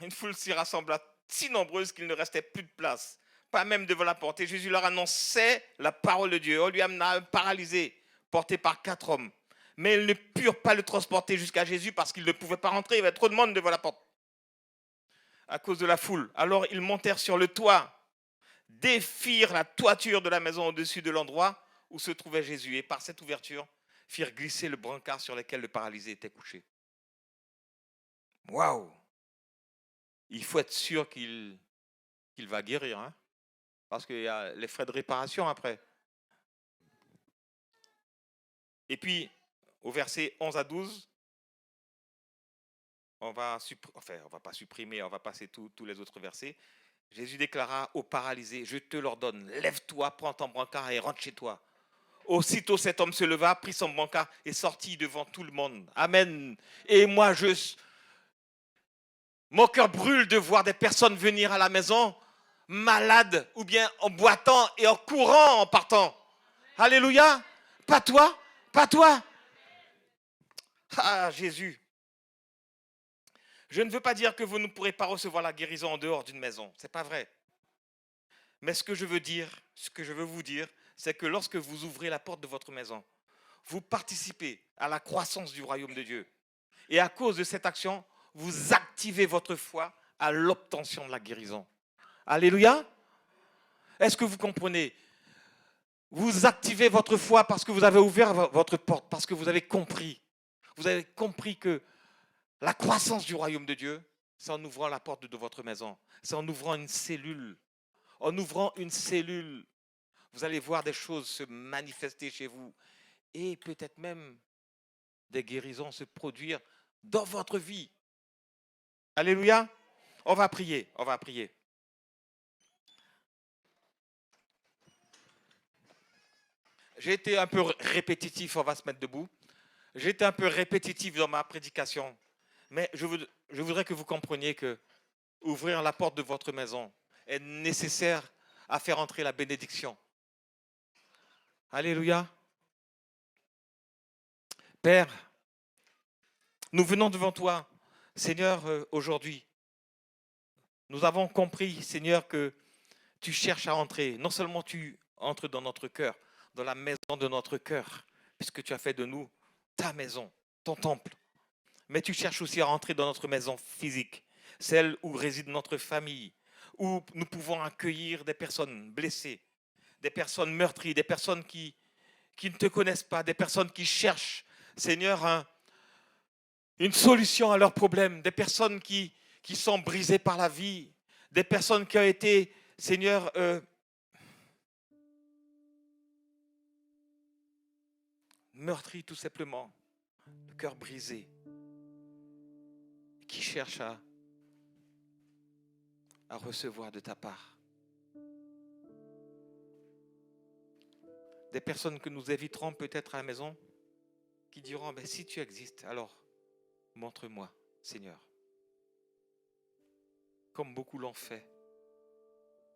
Une foule s'y rassembla si nombreuse qu'il ne restait plus de place, pas même devant la porte. Et Jésus leur annonçait la parole de Dieu. On lui amena un paralysé porté par 4 hommes. Mais ils ne purent pas le transporter jusqu'à Jésus parce qu'il ne pouvait pas rentrer. Il y avait trop de monde devant la porte à cause de la foule. Alors ils montèrent sur le toit, défirent la toiture de la maison au-dessus de l'endroit où se trouvait Jésus. Et par cette ouverture, firent glisser le brancard sur lequel le paralysé était couché. Waouh! Il faut être sûr qu'il va guérir, hein? Parce qu'il y a les frais de réparation après. Et puis, au verset 11 à 12, on va pas supprimer, on va passer tous les autres versets. Jésus déclara au paralysé, je te l'ordonne, lève-toi, prends ton brancard et rentre chez toi. Aussitôt cet homme se leva, prit son brancard et sortit devant tout le monde. Amen. Et moi, mon cœur brûle de voir des personnes venir à la maison malades ou bien en boitant et en courant en partant. Alléluia. Pas toi, pas toi. Ah, Jésus. Je ne veux pas dire que vous ne pourrez pas recevoir la guérison en dehors d'une maison. Ce n'est pas vrai. Mais ce que je veux vous dire, c'est que lorsque vous ouvrez la porte de votre maison, vous participez à la croissance du royaume de Dieu. Et à cause de cette action, vous activez votre foi à l'obtention de la guérison. Alléluia. Est-ce que vous comprenez? Vous activez votre foi parce que vous avez ouvert votre porte, parce que vous avez compris. Vous avez compris que la croissance du royaume de Dieu, c'est en ouvrant la porte de votre maison. C'est en ouvrant une cellule. En ouvrant une cellule, vous allez voir des choses se manifester chez vous. Et peut-être même des guérisons se produire dans votre vie. Alléluia. On va prier, on va prier. J'ai été un peu répétitif, on va se mettre debout. J'ai été un peu répétitif dans ma prédication. Mais je voudrais que vous compreniez que ouvrir la porte de votre maison est nécessaire à faire entrer la bénédiction. Alléluia. Père, nous venons devant toi, Seigneur, aujourd'hui. Nous avons compris, Seigneur, que tu cherches à entrer. Non seulement tu entres dans notre cœur, dans la maison de notre cœur, puisque tu as fait de nous ta maison, ton temple. Mais tu cherches aussi à rentrer dans notre maison physique, celle où réside notre famille, où nous pouvons accueillir des personnes blessées, des personnes meurtries, des personnes qui ne te connaissent pas, des personnes qui cherchent, Seigneur, une solution à leurs problèmes, des personnes qui sont brisées par la vie, des personnes qui ont été, Seigneur, meurtries tout simplement, le cœur brisé, qui cherchent à recevoir de ta part. Des personnes que nous éviterons peut-être à la maison, qui diront, ben, si tu existes, alors montre-moi, Seigneur. Comme beaucoup l'ont fait,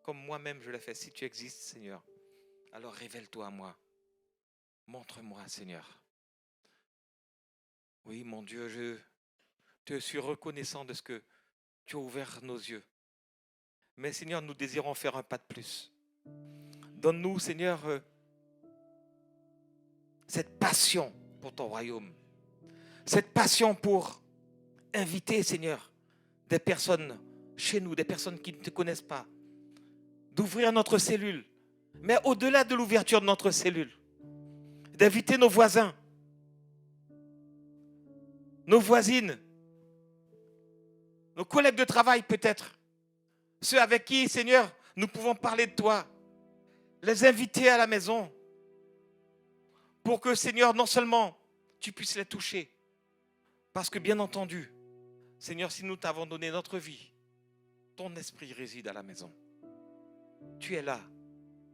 comme moi-même je l'ai fait, si tu existes, Seigneur, alors révèle-toi à moi. Montre-moi, Seigneur. Oui, mon Dieu, je te suis reconnaissant de ce que tu as ouvert nos yeux. Mais Seigneur, nous désirons faire un pas de plus. Donne-nous, Seigneur, cette passion pour ton royaume. Cette passion pour inviter, Seigneur, des personnes chez nous, des personnes qui ne te connaissent pas, d'ouvrir notre cellule, mais au-delà de l'ouverture de notre cellule, d'inviter nos voisins, nos voisines, nos collègues de travail peut-être, ceux avec qui, Seigneur, nous pouvons parler de toi, les inviter à la maison pour que, Seigneur, non seulement tu puisses les toucher, parce que bien entendu, Seigneur, si nous t'avons donné notre vie, ton esprit réside à la maison. Tu es là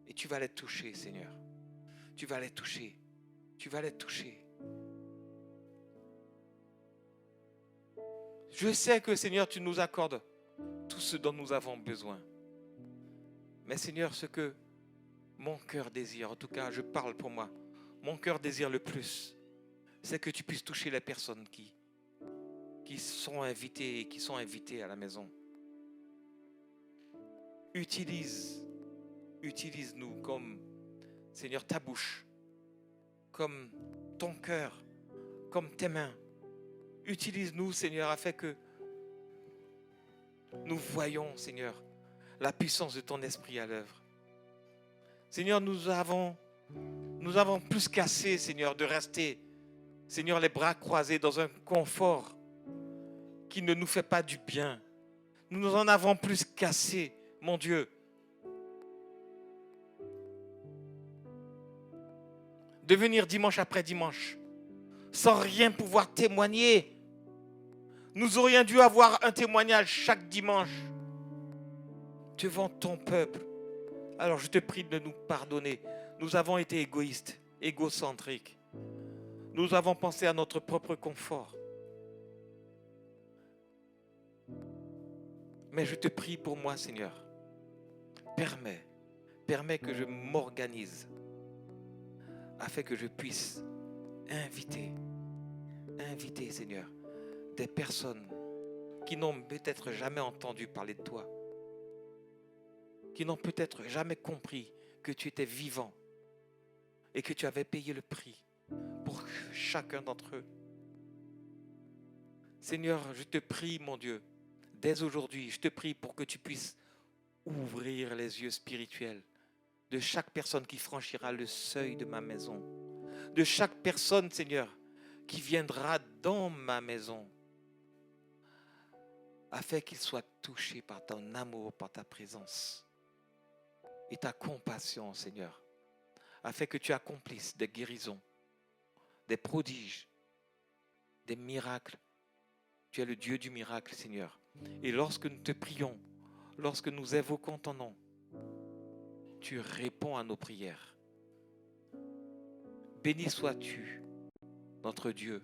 et tu vas les toucher, Seigneur. Tu vas les toucher. Tu vas les toucher. Je sais que, Seigneur, tu nous accordes tout ce dont nous avons besoin. Mais, Seigneur, ce que mon cœur désire, en tout cas, je parle pour moi, mon cœur désire le plus, c'est que tu puisses toucher les personnes qui sont invitées et qui sont invitées à la maison. Utilise-nous comme, Seigneur, ta bouche, comme ton cœur, comme tes mains. Utilise-nous, Seigneur, afin que nous voyions, Seigneur, la puissance de ton esprit à l'œuvre. Seigneur, nous avons plus qu'assez, Seigneur, de rester, Seigneur, les bras croisés dans un confort qui ne nous fait pas du bien. Nous en avons plus qu'assez, mon Dieu, de venir dimanche après dimanche, sans rien pouvoir témoigner. Nous aurions dû avoir un témoignage chaque dimanche devant ton peuple. Alors je te prie de nous pardonner. Nous avons été égoïstes, égocentriques. Nous avons pensé à notre propre confort. Mais je te prie pour moi, Seigneur. Permets que je m'organise afin que je puisse inviter, Seigneur, des personnes qui n'ont peut-être jamais entendu parler de toi, qui n'ont peut-être jamais compris que tu étais vivant et que tu avais payé le prix pour chacun d'entre eux. Seigneur, je te prie, mon Dieu, dès aujourd'hui, je te prie pour que tu puisses ouvrir les yeux spirituels de chaque personne qui franchira le seuil de ma maison, de chaque personne, Seigneur, qui viendra dans ma maison, afin qu'il soit touché par ton amour, par ta présence et ta compassion, Seigneur, afin que tu accomplisses des guérisons, des prodiges, des miracles. Tu es le Dieu du miracle, Seigneur. Et lorsque nous te prions, lorsque nous évoquons ton nom, tu réponds à nos prières. Béni sois-tu, notre Dieu,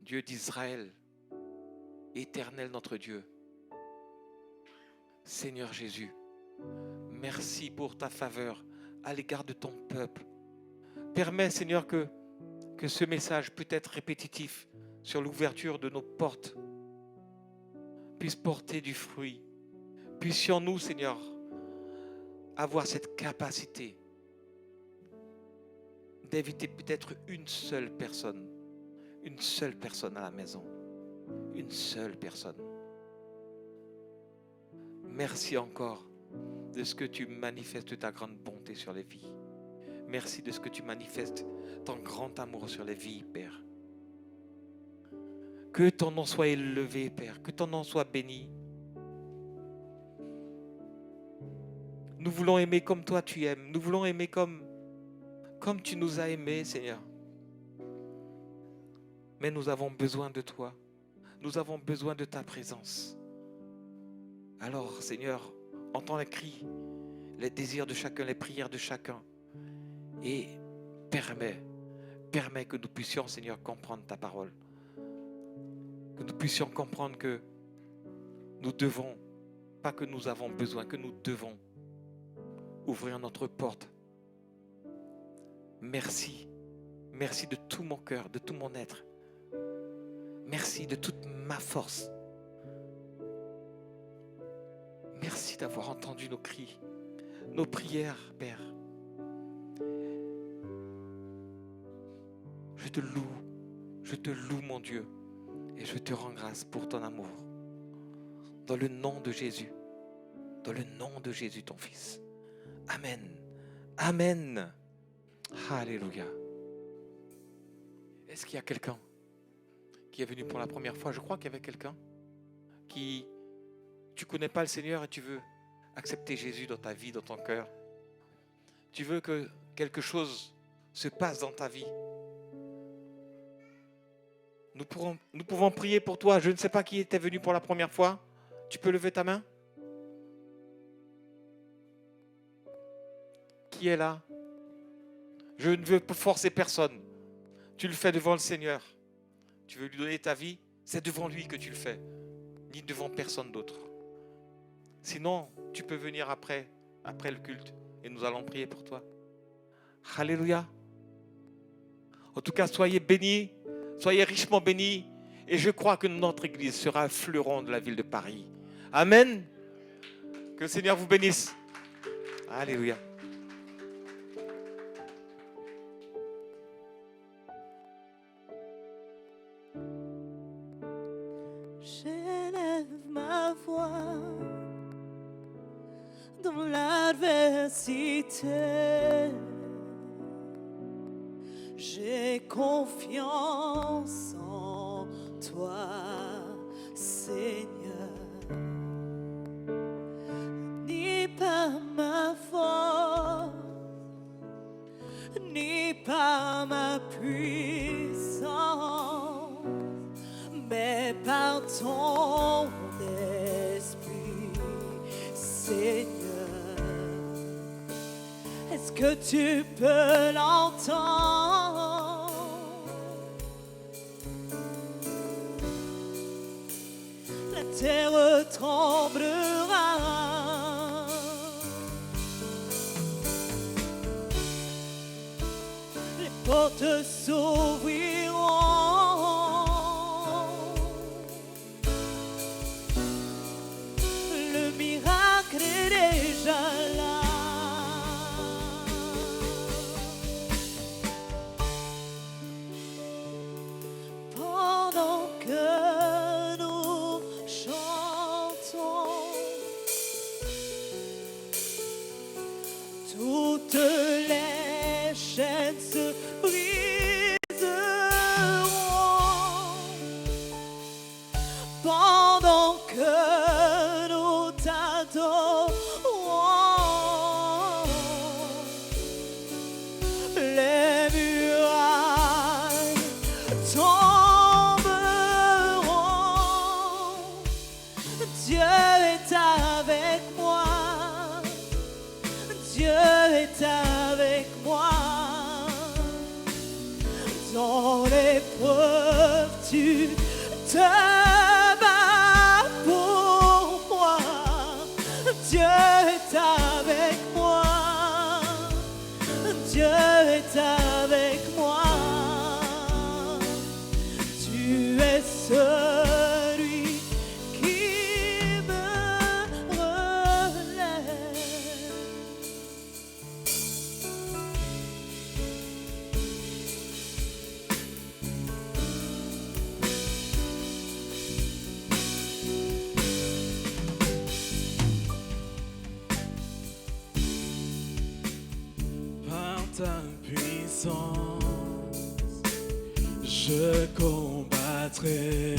Dieu d'Israël, éternel notre Dieu. Seigneur Jésus, merci pour ta faveur à l'égard de ton peuple. Permets, Seigneur, que ce message, peut-être répétitif, sur l'ouverture de nos portes, puisse porter du fruit. Puissions-nous, Seigneur, avoir cette capacité d'éviter peut-être une seule personne à la maison, une seule personne. Merci encore de ce que tu manifestes ta grande bonté sur les vies. Merci de ce que tu manifestes ton grand amour sur les vies, Père. Que ton nom soit élevé, Père, que ton nom soit béni. Nous voulons aimer comme toi tu aimes. Nous voulons aimer comme tu nous as aimés, Seigneur. Mais nous avons besoin de toi. Nous avons besoin de ta présence. Alors, Seigneur, entends les cris, les désirs de chacun, les prières de chacun. Et permets que nous puissions, Seigneur, comprendre ta parole. Que nous puissions comprendre que nous devons, pas que nous avons besoin, que nous devons ouvrir notre porte. Merci. Merci de tout mon cœur, de tout mon être. Merci de toute ma force. Merci d'avoir entendu nos cris, nos prières, Père. te loue mon Dieu, et je te rends grâce pour ton amour. Dans le nom de Jésus, ton Fils. Amen. Amen. Alléluia. Est-ce qu'il y a quelqu'un qui est venu pour la première fois? Je crois qu'il y avait quelqu'un qui, tu ne connais pas le Seigneur et tu veux accepter Jésus dans ta vie, dans ton cœur. Tu veux que quelque chose se passe dans ta vie. Nous pouvons prier pour toi. Je ne sais pas qui était venu pour la première fois. Tu peux lever ta main? Qui est là? Je ne veux pas forcer personne. Tu le fais devant le Seigneur. Tu veux lui donner ta vie, c'est devant lui que tu le fais, ni devant personne d'autre. Sinon, tu peux venir après le culte et nous allons prier pour toi. Alléluia. En tout cas, soyez bénis, soyez richement bénis, et je crois que notre église sera un fleuron de la ville de Paris. Amen. Que le Seigneur vous bénisse. Alléluia. J'élève ma voix dans l'adversité. J'ai confiance en toi, Seigneur. Ni par ma force, ni par ma puissance, mais par ton esprit, Seigneur. Est-ce que tu peux l'entendre? La terre tremblera. Les portes s'ouvriront. Le miracle est déjà là. Pendant que nous chantons, toutes les chaînes se briseront. Pendant que nous t'adorons, les murailles tomberont. Dieu est avec moi. Dieu est avec moi. Dans l'épreuve, tu te bats pour moi. Dieu est avec moi. Dieu est avec moi. Tu es celui qui me relève. Par ta puissance, je combattrai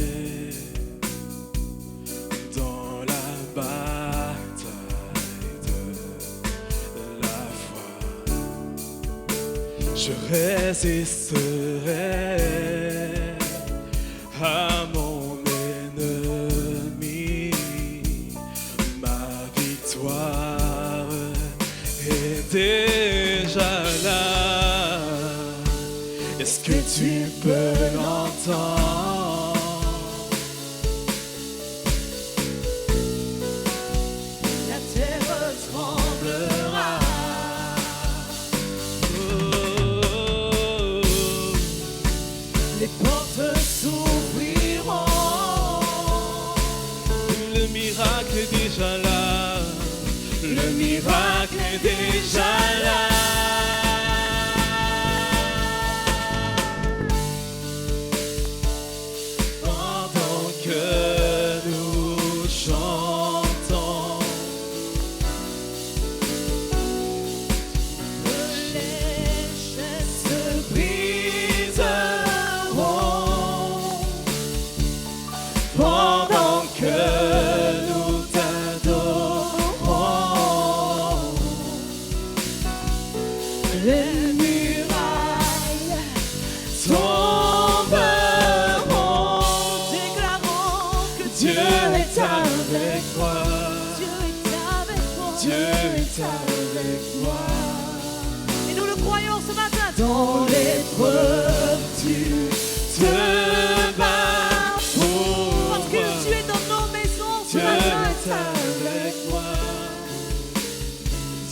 dans la bataille de la foi. Je résisterai à mon ennemi. Ma victoire est déjà là. Est-ce que tu peux l'entendre? La terre tremblera. Les portes s'ouvriront. Le miracle est déjà là. Le miracle est déjà là. avec moi. Dieu est avec moi. Dieu est avec moi. Et nous le croyons ce matin. Dans l'épreuve, tu te bats pour Parce que moi. tu es dans nos maisons ce Dieu matin. est avec moi.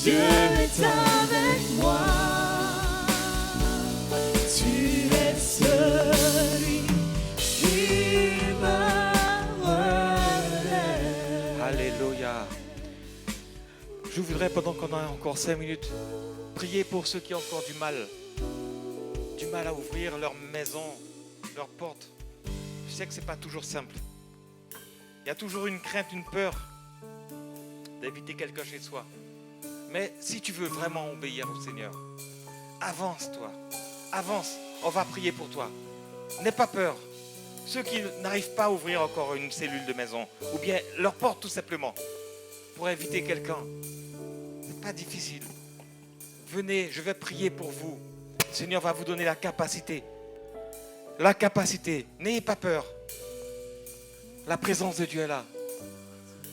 Dieu est avec moi. Tu es celui qui me relève. Alléluia. Je voudrais, pendant qu'on a encore 5 minutes, prier pour ceux qui ont encore du mal à ouvrir leur maison, leur porte. Je sais que c'est pas toujours simple. Il y a toujours une crainte, une peur d'éviter quelqu'un chez soi. Mais si tu veux vraiment obéir au Seigneur, avance-toi, avance. On va prier pour toi. N'aie pas peur. Ceux qui n'arrivent pas à ouvrir encore une cellule de maison, ou bien leur porte tout simplement, pour inviter quelqu'un, c'est pas difficile. Venez, je vais prier pour vous. Le Seigneur va vous donner la capacité. La capacité. N'ayez pas peur. La présence de Dieu est là.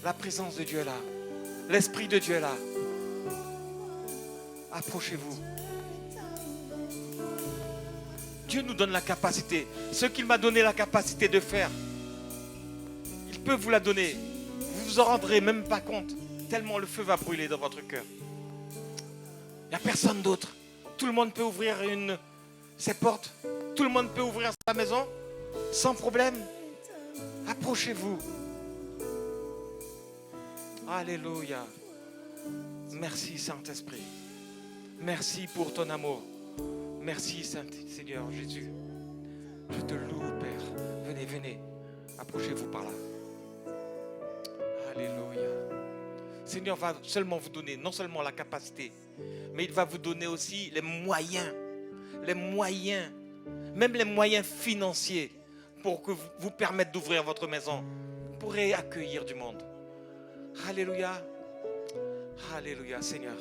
La présence de Dieu est là. L'Esprit de Dieu est là. Approchez-vous. Dieu nous donne la capacité. Ce qu'il m'a donné la capacité de faire, il peut vous la donner. Vous vous en rendrez même pas compte, tellement le feu va brûler dans votre cœur. Il n'y a personne d'autre. Tout le monde peut ouvrir ses portes. Tout le monde peut ouvrir sa maison sans problème. Approchez-vous. Alléluia. Merci Saint-Esprit. Merci pour ton amour. Merci Saint-Seigneur Jésus. Je te loue, Père. Venez, venez. Approchez-vous par là. Alléluia. Seigneur va seulement vous donner non seulement la capacité, mais il va vous donner aussi les moyens, même les moyens financiers pour que vous permettre d'ouvrir votre maison. Vous pourrez accueillir du monde. Alléluia. Alléluia, Seigneur.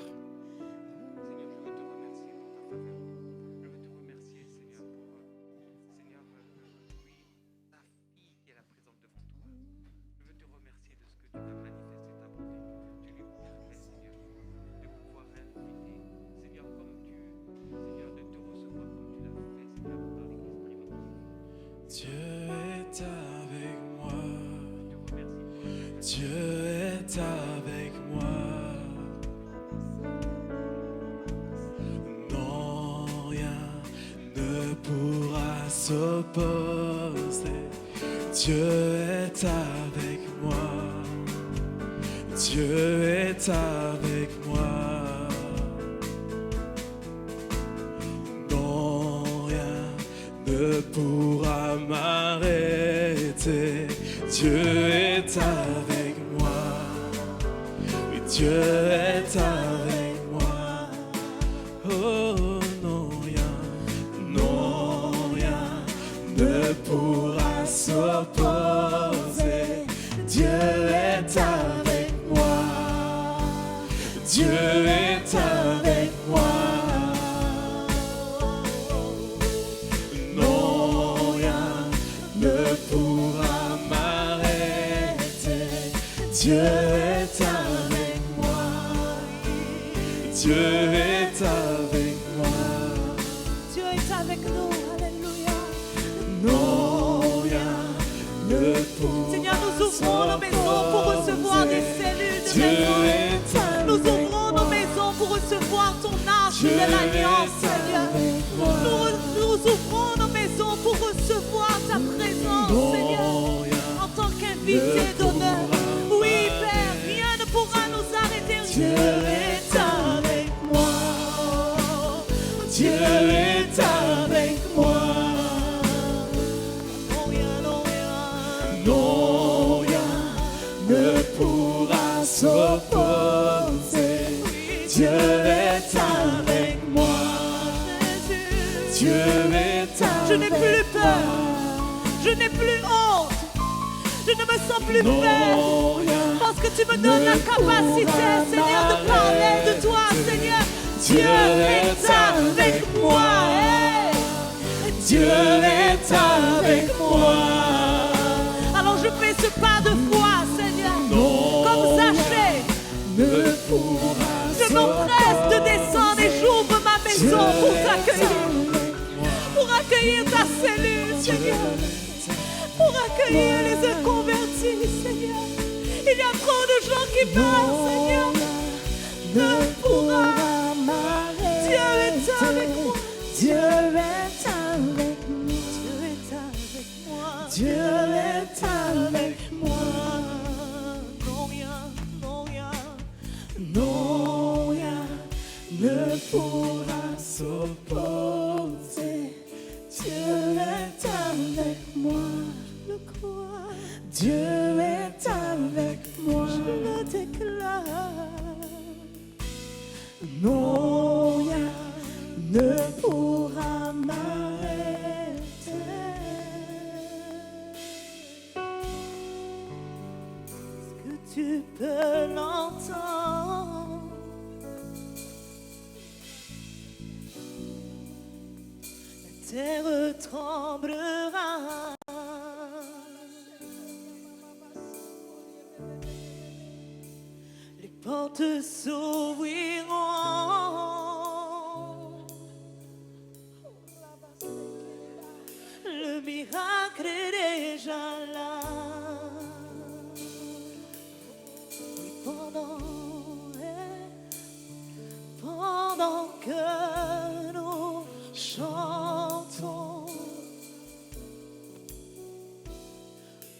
Dieu est avec moi. Dieu est avec moi. Non, rien ne pourra s'opposer. Dieu est avec moi. Dieu est avec moi. Non, rien ne pourra m'arrêter. Dieu est avec moi. Oui, Dieu est avec moi. Oh non, rien ne pourra s'opposer. Dieu est avec moi. Dieu est avec moi. Non, rien ne pourra m'arrêter. Dieu est avec moi. Dieu est avec moi. Dieu est avec nous. Alléluia. Non, rien ne pourra. Seigneur, nous ouvrons nos maisons pour recevoir des cellules de Dieu maison. est Nous avec ouvrons nos maisons pour recevoir ton arche de l'alliance, Seigneur. Nous ouvrons nos maisons pour recevoir ta présence, Seigneur, en tant qu'invité d'honneur. Oui, Père, rien ne pourra nous arrêter. Dieu est avec moi. Dieu est avec moi. Non, rien, non, rien. Non, rien ne pourra s'opposer. Dieu est avec moi. Dieu est avec Je n'ai plus peur. Je n'ai plus honte. Je ne me sens plus faible. Non, rien Parce que tu me donnes la capacité, Seigneur, de parler de toi, Seigneur. Dieu est avec moi. Hey. Dieu est avec moi. Alors je fais ce pas de foi, Seigneur. maison pour accueillir ta cellule, Seigneur, pour accueillir les convertis, Seigneur. Il y a trop de gens qui parlent, Seigneur, ne pourra m'arrêter. Dieu est avec moi. Dieu est avec moi. Dieu est avec moi. Non, rien, non, rien, non, rien ne pourra s'opposer. Dieu est avec moi. Je le crois. Dieu est avec moi. Je le déclare. Non, rien ne pourra m'arrêter. Est-ce que tu peux l'entendre? La terre tremblera. Les portes s'ouvriront. Le miracle est déjà là. Et pendant que nous chantons,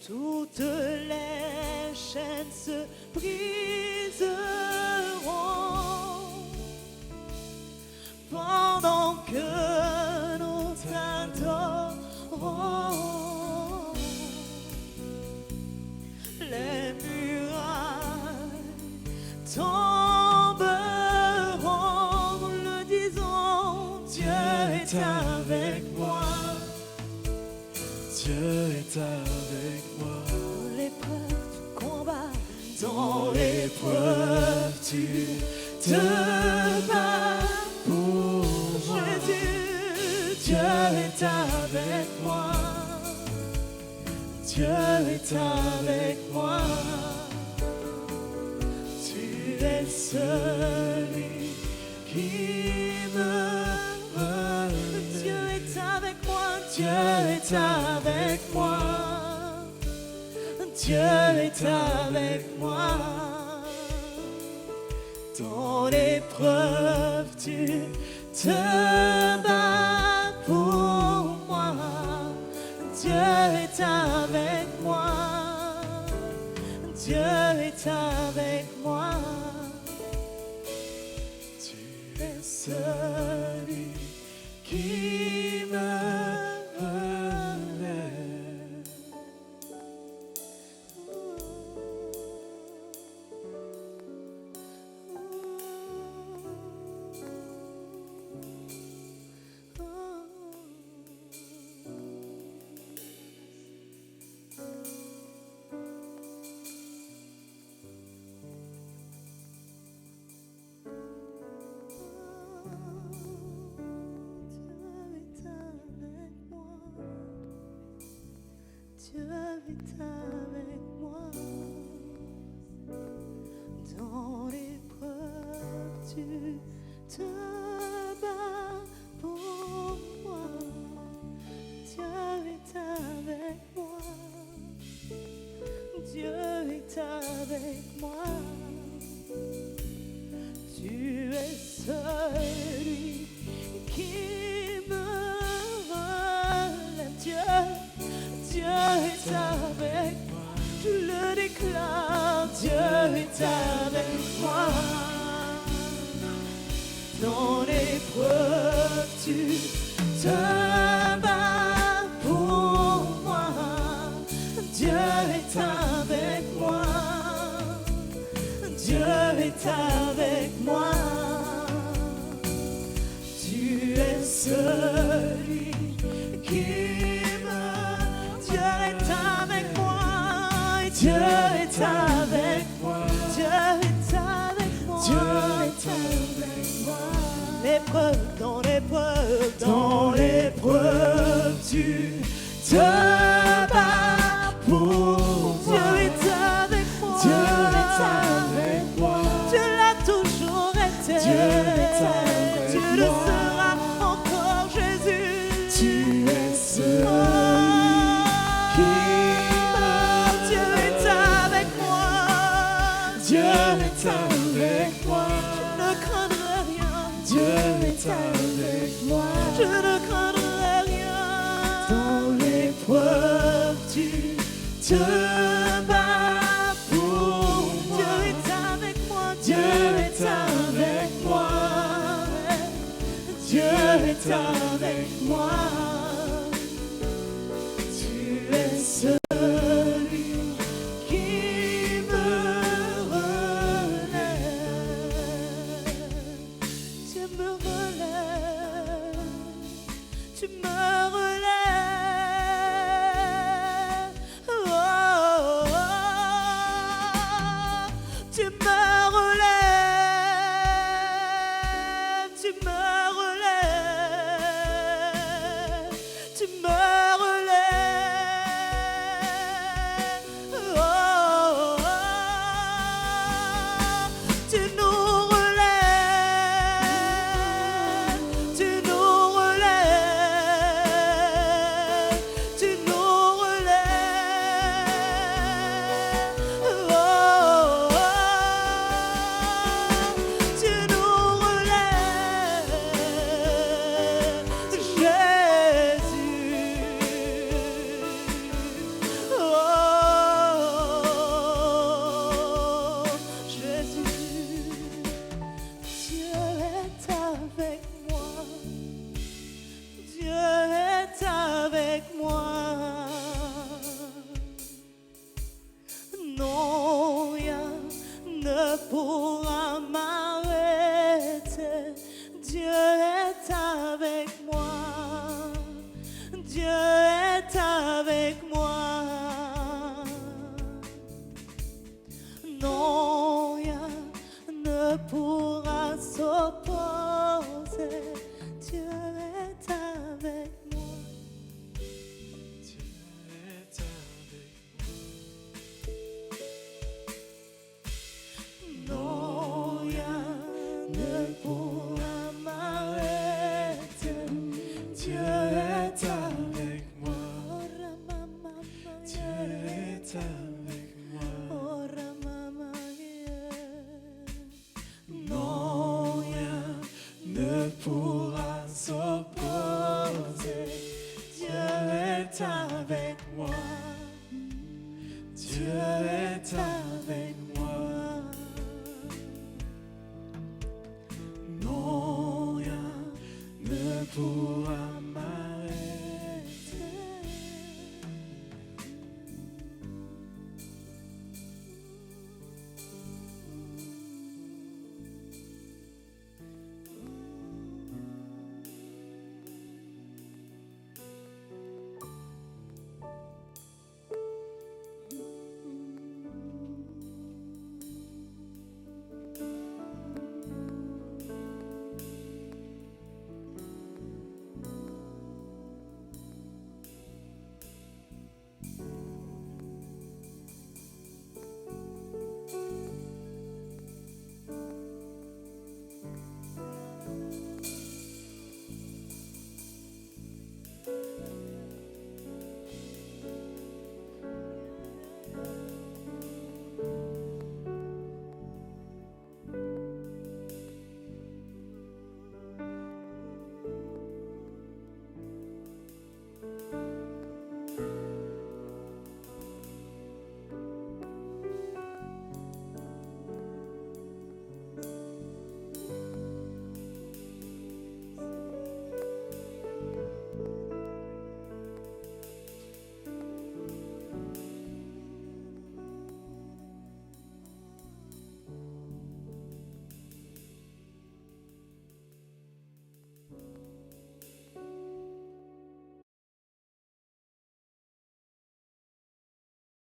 toutes les chaînes se briseront. Pendant que nous t'adorons, les murailles tomberont. Nous le disons, Dieu est avec moi. Dieu est avec moi. Dans l'épreuve du combat, Dans l'épreuve, tu te bats pour moi. Jésus, Dieu est avec moi. Dieu est avec moi. Tu es celui qui me relève. Dieu est avec moi. Dieu est avec moi. Dieu est avec moi. Dans l'épreuve, tu te bats pour moi. Dieu est avec moi. Dieu est avec moi. Tu es celui qui me relève. Dieu est avec moi. Dans l'épreuve, tu te bats pour moi. Dieu est avec moi. Dieu est avec moi. Tu es celui qui me relève. Dieu est avec moi. Je le déclare. Dieu est avec moi. Dans l'épreuve, tu te bats pour moi. Dieu est avec moi. Dieu est avec moi. Tu es celui qui me... Dieu est avec moi. Dieu est avec moi. Dieu est avec moi. Dieu est avec moi. L'épreuve, dans l'épreuve, Dans l'épreuve, tu te bats pour Dieu moi. est avec moi. Dieu est avec moi. Dieu l'a toujours été. Dieu est avec Tu moi. le seras Dieu est avec moi. Je ne craindrai rien. Dieu est avec moi. Je ne craindrai rien. Dans l'épreuve, tu te bats pour moi. Dieu est avec moi. Dieu est avec moi. Dieu est avec moi. Tu es celui qui me relève. Tu me relèves. Tu me relèves. Oh, oh, oh. Tu me relèves. Tu me relèves. Tu me relèves. Oh, oh, oh. Tu nous relèves. Tu nous relèves. Tu nous relèves. Oh, oh, oh. Tu nous relèves. Jésus. Oh, Jésus. Dieu est avec moi. Dieu est avec moi. Non, rien ne pourra m'arrêter. Dieu est avec moi. Dieu est avec moi. Non, rien ne pourra s'opposer.